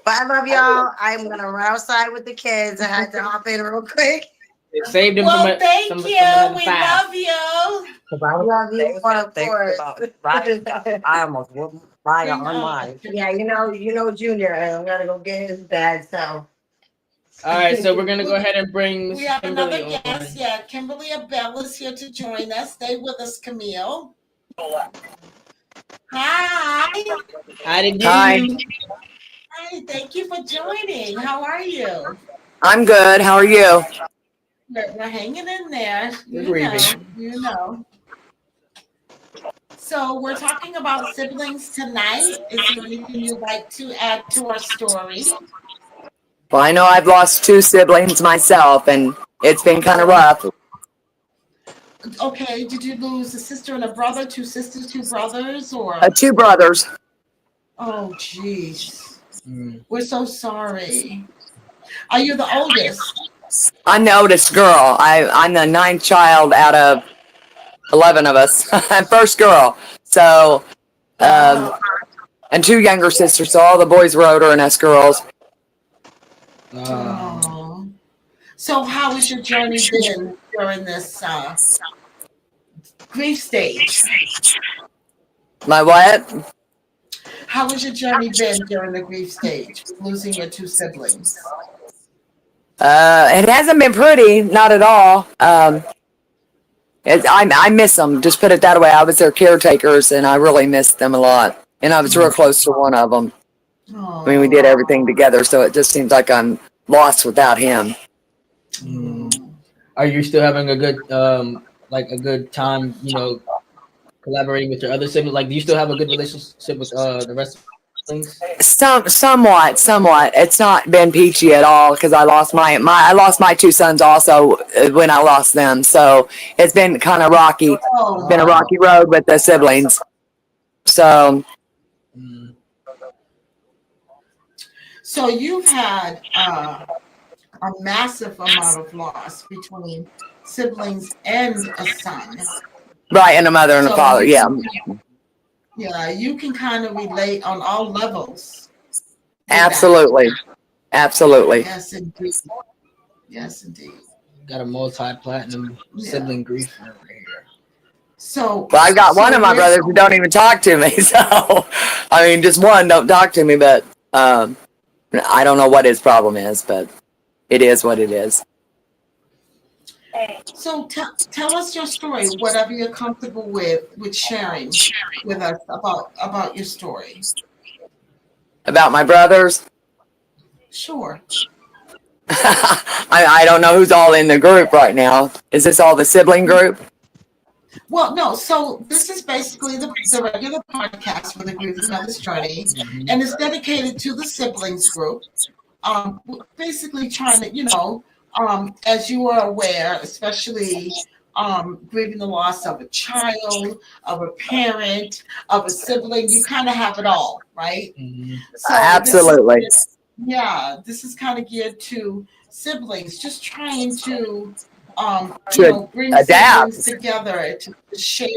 But I love y'all. I'm gonna run outside with the kids. I had to hop in real quick.
Saved him
thank you. We love you.
Love you, of course.
I almost wouldn't buy it online.
Yeah, you know, Junior. I'm gonna go get his bag. So.
All right, so we're gonna go ahead and bring.
We have
Kimberly
another guest. Yeah, Kimberly Abell is here to join us. Stay with us, Camille. Hi.
Hi.
Hi. Thank you for joining. How are you?
I'm good. How are you?
We're hanging in there. You know. So we're talking about siblings tonight. Is there anything you'd like to add to our story?
Well, I know I've lost 2 siblings myself, and it's been kind of rough.
Okay, did you lose a sister and a brother, 2 sisters, 2 brothers, or
2 brothers?
Oh, jeez. We're so sorry. Are you the oldest?
I'm the oldest girl. I'm the 9th child out of 11 of us. First girl. So, and 2 younger sisters. So all the boys were older and us girls.
So how has your journey been during this grief stage?
My what?
How has your journey been during the grief stage, losing your 2 siblings?
It hasn't been pretty, not at all. I miss them. Just put it that way. I was their caretakers, and I really missed them a lot. And I was real close to one of them. I mean, we did everything together, so it just seems like I'm lost without him.
Are you still having a good time, collaborating with your other siblings? Like, do you still have a good relationship with the rest siblings?
Somewhat. It's not been peachy at all because I lost my two sons also when I lost them. So it's been kind of rocky.
Oh,
Been a rocky road with the siblings. So
Mm.
so you've had a massive amount of loss between siblings and a son.
right, and a mother and a
So
father. Yeah,
yeah, you can kind of relate on all levels. with that.
absolutely.
Yes, indeed. Yes, indeed.
Got a multi-platinum
Yeah.
sibling grief over here.
So,
Well, I've got one of my
where's-
brothers who don't even talk to me. So I mean, just one don't talk to me, but I don't know what his problem is, but it is what it is.
So tell us your story, whatever you're comfortable with sharing with us about your story.
About my brothers,
Sure.
I don't know who's all in the group right now. Is this all the sibling group?
Well, no. So this is basically the regular podcast for the Grieve Mother's Journey,
Mhm.
and it's dedicated to the siblings group. Basically trying to, as you are aware, especially grieving the loss of a child, of a parent, of a sibling, you kind of have it all, right?
Mhm.
So
Absolutely.
this is kind of geared to siblings, just trying to
To
bring
adapt.
siblings together to share.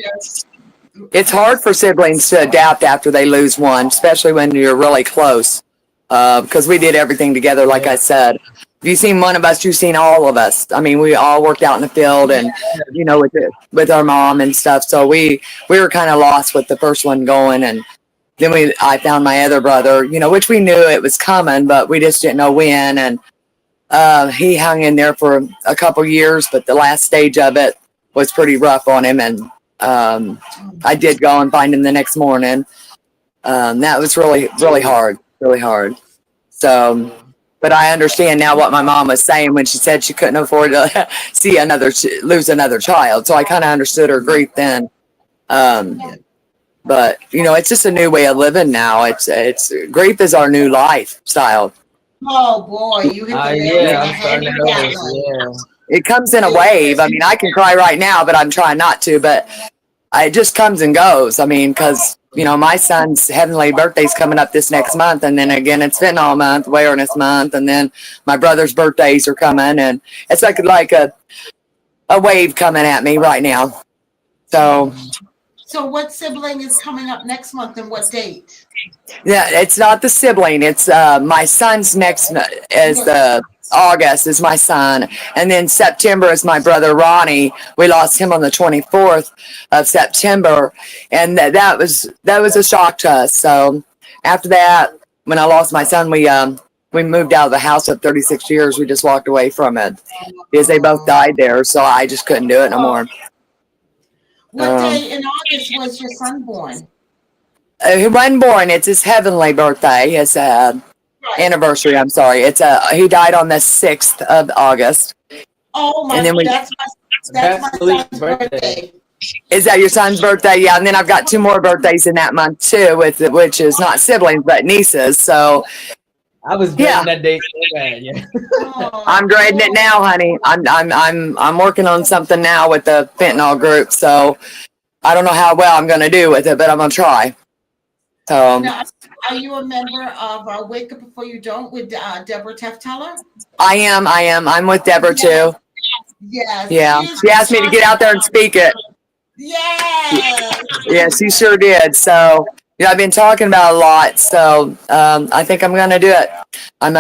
It's hard for siblings to adapt after they lose one, especially when you're really close. Because we did everything together, like I said. If you've seen one of us, you've seen all of us. I mean, we all worked out in the field, and with our mom and stuff. So we were kind of lost with the first one going, and then I found my other brother, which we knew it was coming, but we just didn't know when. And he hung in there for a couple years, but the last stage of it was pretty rough on him, and I did go and find him the next morning. That was really, really hard. So, but I understand now what my mom was saying when she said she couldn't afford to lose another child. So I kind of understood her grief then. But it's just a new way of living now. It's grief is our new lifestyle.
Oh boy, you hit the nail
Yeah,
on the
I'm
head
starting to
with that
notice.
one.
Yeah.
It comes in a wave. I mean, I can cry right now, but I'm trying not to. But it just comes and goes. I mean, because my son's heavenly birthday's coming up this next month, and then again it's fentanyl month, awareness month, and then my brother's birthdays are coming, and it's like a wave coming at me right now. So
what sibling is coming up next month and what date?
yeah, it's not the sibling. It's my son's next is August is my son, and then September is my brother Ronnie. We lost him on the 24th of September, and that was a shock to us. So after that, when I lost my son, we moved out of the house of 36 years. We just walked away from it because they both died there. So I just couldn't do it no more.
What day in August was your son born?
He wasn't born. It's his heavenly birthday. His anniversary. I'm sorry. It's he died on the 6th of August.
Oh my!
And then
That's my son's birthday.
Is that your son's birthday? Yeah, and then I've got 2 more birthdays in that month too, which is not siblings but nieces. So
I was dreading that date so bad. Yeah.
I'm dreading it now, honey. I'm working on something now with the fentanyl group. So I don't know how well I'm going to do with it, but I'm going to try. So.
Now, are you a member of Wake Up Before You Don't with Deborah Tefteller?
I am. I'm with Deborah too.
Yes.
Yeah. She asked me to get out there and speak it.
Yes.
Yeah, she sure did. So I've been talking about it a lot. So I think I'm going to do it. I'm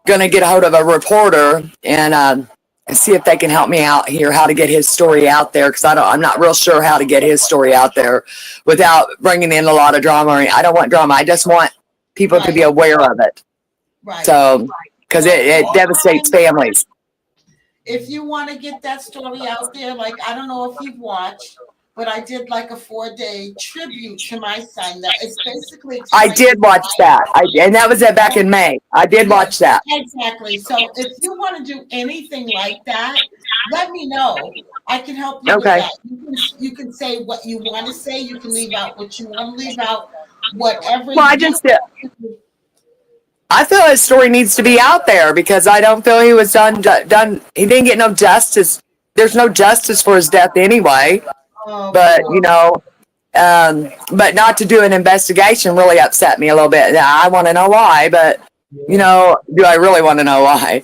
going to get a hold of a reporter and see if they can help me out here, how to get his story out there. Because I'm not real sure how to get his story out there without bringing in a lot of drama. I don't want drama. I just want people to be aware of it.
Right.
So, because it devastates families.
If you want to get that story out there, like, I don't know if you've watched, but I did like a 4-day tribute to my son. That is basically.
I did watch that. And that was back in May. I did watch that.
Exactly. So if you want to do anything like that, let me know. I can help you with that. You can say what you want to say. You can leave out what you want to leave out. whatever.
Well, I feel his story needs to be out there because I don't feel he was done. He didn't get no justice. There's no justice for his death anyway. But but not to do an investigation really upset me a little bit. I want to know why, but do I really want to know why?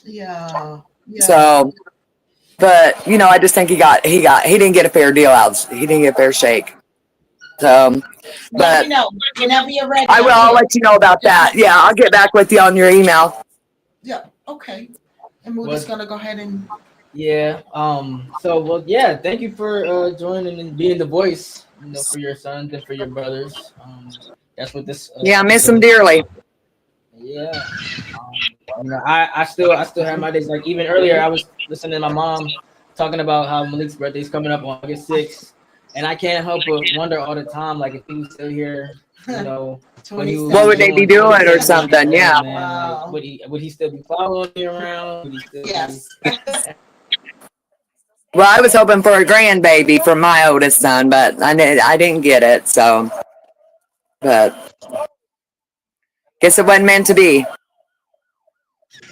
Yeah.
So, but I just think he didn't get a fair deal out. He didn't get a fair shake. So, but
whenever you're ready,
I'll let you know about that. Yeah, I'll get back with you on your email.
Yeah. Okay. And we're just gonna go ahead and.
Yeah. Thank you for joining and being the voice, for your sons and for your brothers. That's what this.
I miss them dearly.
Yeah. I still have my days. Like even earlier, I was listening to my mom talking about how Malik's birthday is coming up on August 6th, and I can't help but wonder all the time, like if he was still here, what
would they be doing or something? Yeah.
Wow. Like, would he still be following me around? Would he still
Well, I was hoping for a grandbaby from my oldest son, but I didn't get it. So, but guess it wasn't meant to be.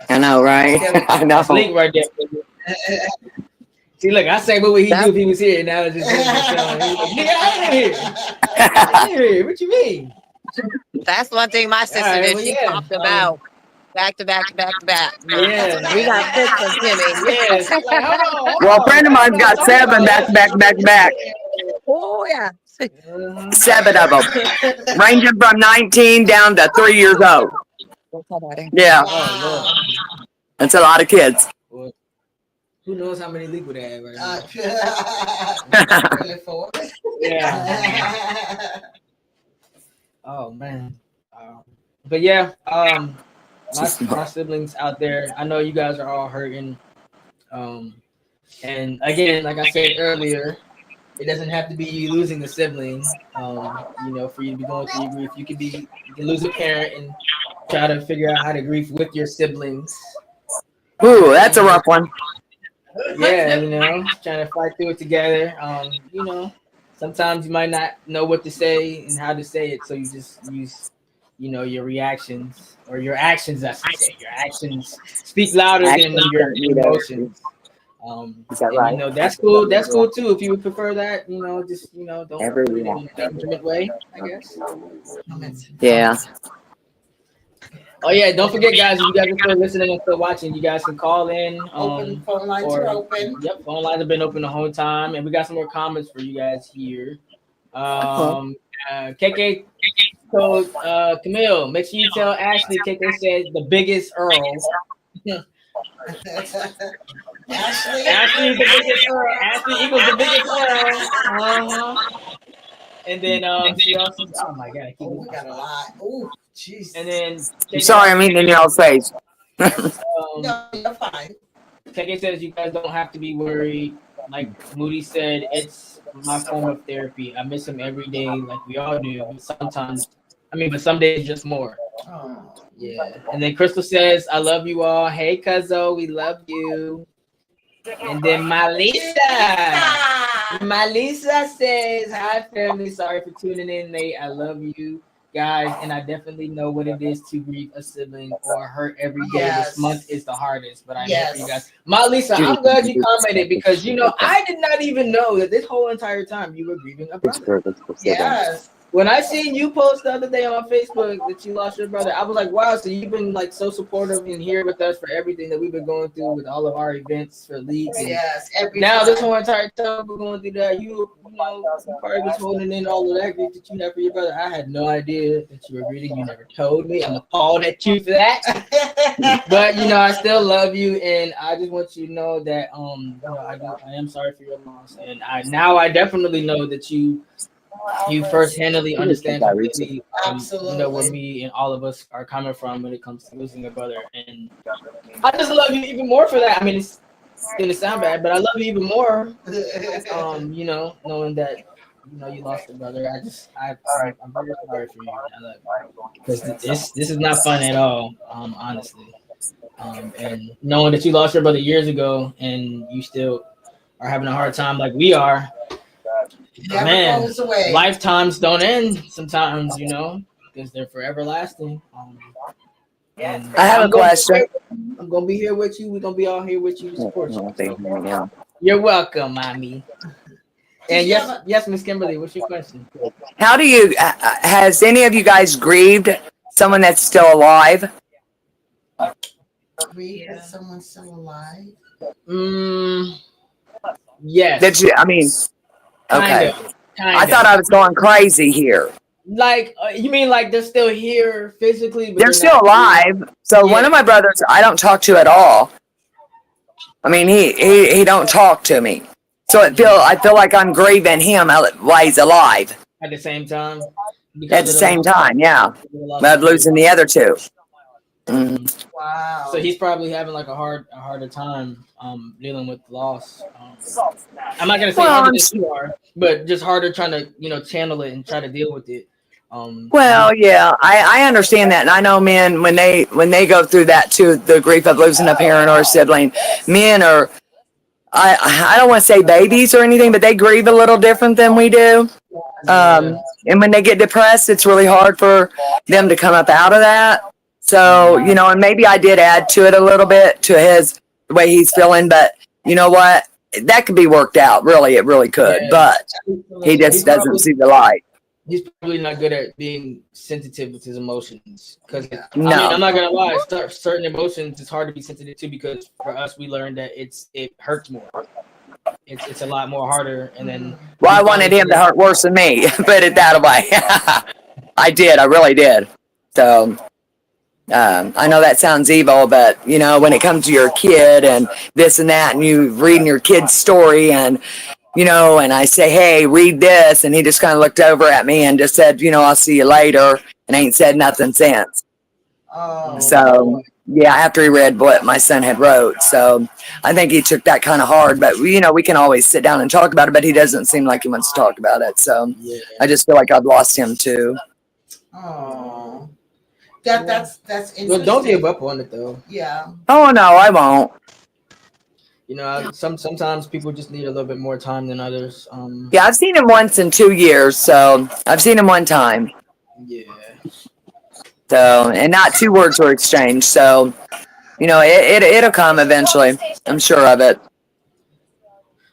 I know, right? I know.
Link right there. See, look, I say what would he do if he was here? Now it's just like, I ain't here. What you mean?
That's one thing my sister did. She talked about back to back.
Yeah,
we got 6 of Jimmy.
Yes.
Well, a friend of mine's got 7 back.
Oh yeah,
7 of them, ranging from 19 down to 3 years old. Yeah, that's a lot of kids.
Who knows how many leak would have right now? Yeah. Oh man. But yeah, my siblings out there, I know you guys are all hurting. And again, like I said earlier, it doesn't have to be you losing a sibling. For you to be going through your grief, you can lose a parent and try to figure out how to grieve with your siblings.
Ooh, that's a rough one.
Yeah, trying to fight through it together. Sometimes you might not know what to say and how to say it, so you just use, your reactions or your actions. I should say your actions speak louder than your emotions.
Is that right?
That's cool. That's cool too. If you would prefer that, don't put it in an intimate way, I guess.
Yeah.
Oh yeah, don't forget, guys. If you guys are still listening and still watching, you guys can call in.
Phone lines are open.
Yep, phone lines have been open the whole time, and we got some more comments for you guys here. KK told Camille, make sure you tell Ashley. KK said the biggest Earl. Ashley the biggest Earl. Ashley equals the biggest Earl. And then she also, oh my god,
we got a lot. Oh, jeez.
And then
sorry, I'm eating in y'all's face.
No, you're fine.
KK says you guys don't have to be worried. Like Moody said, it's my form of therapy. I miss him every day, like we all do. But some days just more.
Oh.
Yeah. And then Crystal says, I love you all. Hey, Cuzzo, we love you. And then Malisa says, hi, family. Sorry for tuning in late. I love you guys. And I definitely know what it is to grieve a sibling or hurt every day. This month is the hardest, but I'm here for you guys. Malisa, I'm glad you commented because, I did not even know that this whole entire time you were grieving a brother.
Yes.
When I seen you post the other day on Facebook that you lost your brother, I was like, wow, so you've been like so supportive and here with us for everything that we've been going through with all of our events for leagues.
Yes,
now this whole entire time we're going through that. You probably was holding in all of that grief that you had for your brother. I had no idea that you were grieving. You never told me. I'm appalled at you for that. But I still love you, and I just want you to know that I am sorry for your loss, and I definitely know that you first-handedly understand completely, where me and all of us are coming from when it comes to losing a brother, and I just love you even more for that. I mean, it's gonna sound bad, but I love you even more. Knowing that you lost a brother, I'm very sorry for you. I love you because this is not fun at all, honestly. And knowing that you lost your brother years ago and you still are having a hard time like we are.
Never
Man,
goes away.
lifetimes don't end sometimes, because they're forever lasting. And
I have a question.
I'm gonna be here with you. We're gonna be all here with you to support you. So,
Yeah.
you're welcome, mommy. And
Did you
yes, Miss Kimberly, what's your question?
How do you, has any of you guys grieved someone that's still alive?
grieve that someone's still alive?
Yes.
Did you, I mean, okay.
Kind
I
of.
thought I was going crazy here.
Like, you mean like they're still here physically, but
They're still
not
alive. So one of my brothers, I don't talk to at all. I mean, he don't talk to me. So I feel like I'm grieving him while he's alive.
at the same time?
At the same time, yeah. But losing the other two. Mm.
Wow.
So he's probably having like a harder time dealing with loss. I'm not gonna say harder than you are, but just harder trying to channel it and try to deal with it.
Well, yeah, I understand that, and I know men when they go through that too, the grief of losing a parent or a sibling, men are I don't want to say babies or anything, but they grieve a little different than we do. And when they get depressed, it's really hard for them to come up out of that. So, and maybe I did add to it a little bit to the way he's feeling, but you know what? That could be worked out. Really, it really could, but he just doesn't see the light.
He's probably not good at being sensitive with his emotions. Because
No.
I mean, I'm not gonna lie, certain emotions it's hard to be sensitive to because for us we learned that it hurts more. It's a lot more harder, and then.
Well, I wanted him to hurt worse than me. Put it that way. I did. I really did. So. I know that sounds evil, but when it comes to your kid and this and that, and you reading your kid's story, and and I say, hey, read this, and he just kind of looked over at me and just said, I'll see you later, and ain't said nothing since.
Oh.
So yeah, after he read what my son had wrote, so I think he took that kind of hard, but we can always sit down and talk about it, but he doesn't seem like he wants to talk about it, so I just feel like I've lost him too.
Oh. That's interesting.
Well, don't give up on it though.
Yeah.
Oh no, I won't.
Sometimes people just need a little bit more time than others.
Yeah, I've seen him once in 2 years, so I've seen him one time.
Yeah.
So, and not 2 words were exchanged, so it'll come eventually. I'm sure of it.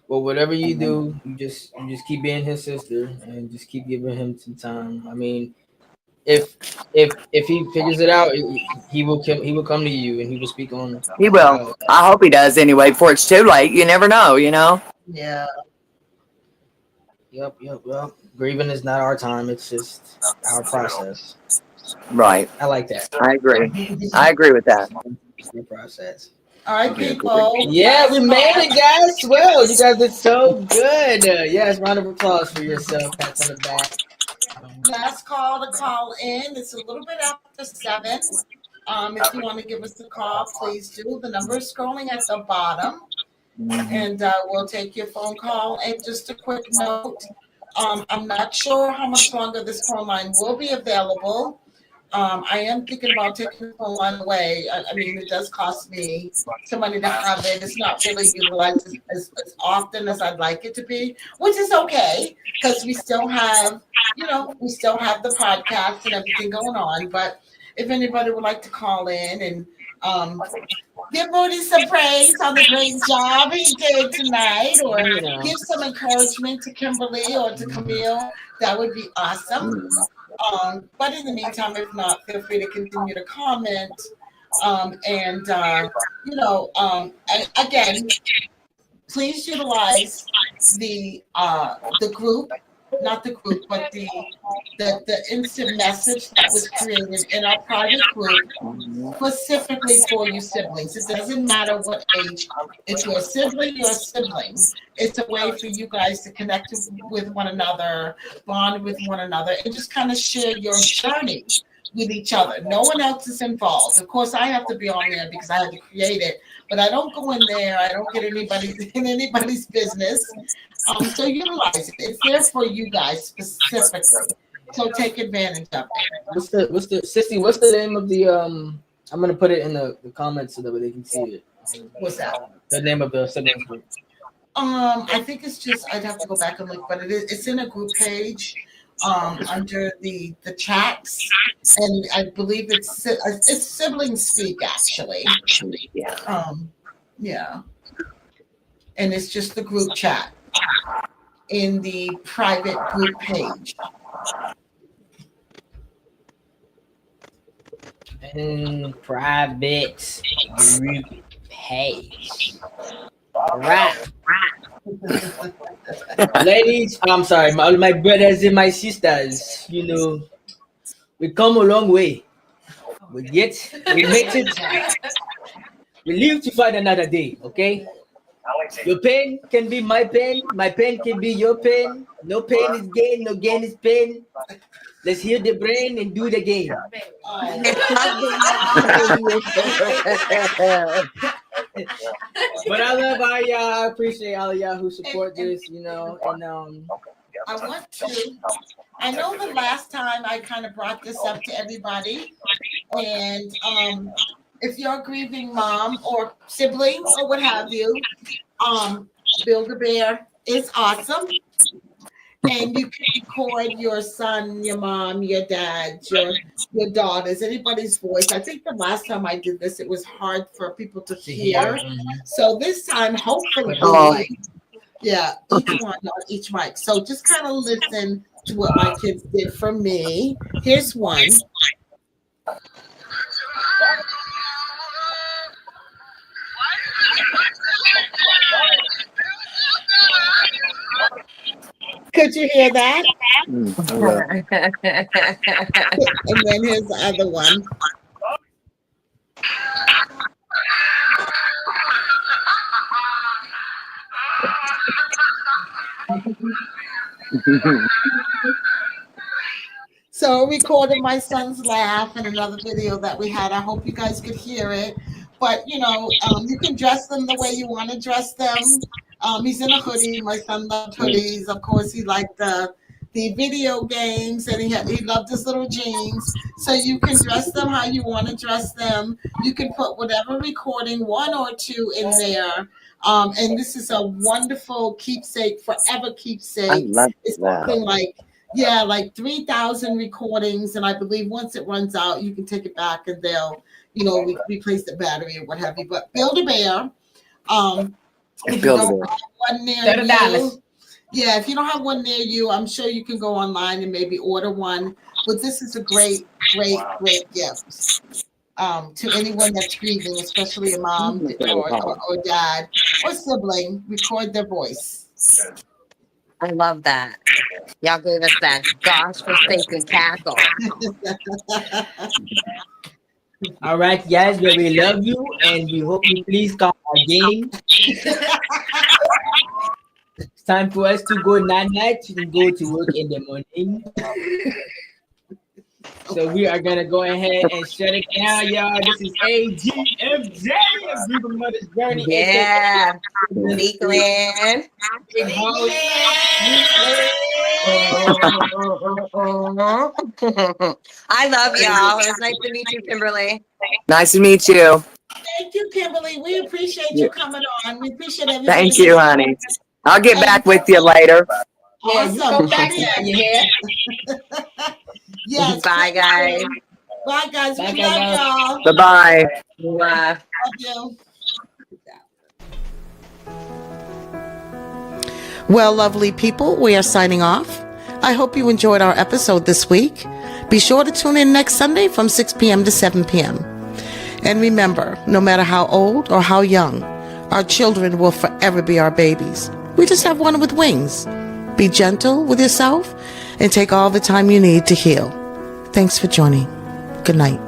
Well, whatever you do, you just keep being his sister and just keep giving him some time. I mean, if he figures it out, he will come to you and he will speak on.
He will. I hope he does anyway. Before it's too late, you never know.
Yeah.
Yep. Well, grieving is not our time. It's just our process.
Right.
I like that.
I agree. I agree with that.
Your process.
All right, people.
Yeah, we made it, guys. Well, you guys did so good. Yes, round of applause for yourself. Pat on the back.
Last call to call in. It's a little bit after 7. If you want to give us a call, please do. The number is scrolling at the bottom, and we'll take your phone call. And just a quick note, I'm not sure how much longer this phone line will be available. I am thinking about taking the phone line away. I mean, it does cost me some money to have it. It's not really utilized as often as I'd like it to be, which is okay because we still have, the podcast and everything going on. But if anybody would like to call in and give Rudy some praise on the great job he did tonight, or give some encouragement to Kimberly or to Camille, that would be awesome. But in the meantime, if not, feel free to continue to comment. Again, please utilize the group, not the group, but the instant message that was created in our private group specifically for you siblings. It doesn't matter what age. If you're a sibling, you're a sibling. It's a way for you guys to connect with one another, bond with one another, and just kind of share your journey with each other. No one else is involved. Of course, I have to be on there because I had to create it, but I don't go in there. I don't get in anybody's business. So utilize it. It's there for you guys specifically. So take advantage of it.
What's the name of the I'm gonna put it in the comments so that way they can see it.
What's that?
The name of the siblings group.
I think it's just I'd have to go back and look, but it's in a group page under the chats, and I believe it's sibling speak actually.
Yeah.
Yeah, and it's just the group chat in the private group page.
And private group page. All right. Ladies, I'm sorry, all my brothers and my sisters, you know, we come a long way. We made it. We live to fight another day, okay? Your pain can be my pain can be your pain. No pain is gain, no gain is pain. Let's hear the brain and do the game. But I love all y'all. I appreciate all of y'all who support this, you know, and
I know the last time I kind of brought this up to everybody, and if you're a grieving mom or sibling or what have you, Build-A-Bear is awesome. And you can record your son, your mom, your dad, your daughters, anybody's voice. I think the last time I did this, it was hard for people to hear. So this time, hopefully, yeah, each one on each mic. So just kind of listen to what my kids did for me. Here's one. Could you hear that? And then here's the other one. So I recorded my son's laugh and another video that we had. I hope you guys could hear it. But, you know, you can dress them the way you want to dress them. He's in a hoodie. My son loved hoodies. Of course, he liked the video games, and he loved his little jeans. So you can dress them how you want to dress them. You can put whatever recording, 1 or 2, in there. And this is a wonderful keepsake, forever keepsake.
I love
it's
that.
something like 3,000 recordings, and I believe once it runs out, you can take it back and they'll, you know, replace the battery or what have you. But Build-A-Bear, if you don't have one near you, yeah, if you don't have one near you, I'm sure you can go online and maybe order one. But this is a great, great, great gift to anyone that's grieving, especially a mom or dad or sibling. Record their voice.
I love that. Y'all gave us that gosh forsaken cackle.
all right, guys, well, we love you and we hope you please come again. It's time for us to go night and go to work in the morning. So we are gonna go ahead and shut it down, y'all. This is AGMJ, a Grieving Mother's Journey.
Yeah, Leakland. I love y'all. It was nice to meet you, Kimberly.
Nice to meet you.
Thank you, Kimberly. We appreciate you coming on. We appreciate everybody.
Thank you, honey. I'll get back with you later.
Awesome.
Yeah.
Yes.
Bye, guys.
Bye, guys. We love y'all.
Bye-bye.
Bye.
Love you.
Well, lovely people, we are signing off. I hope you enjoyed our episode this week. Be sure to tune in next Sunday from 6 p.m. to 7 p.m. And remember, no matter how old or how young, our children will forever be our babies. We just have one with wings. Be gentle with yourself and take all the time you need to heal. Thanks for joining. Good night.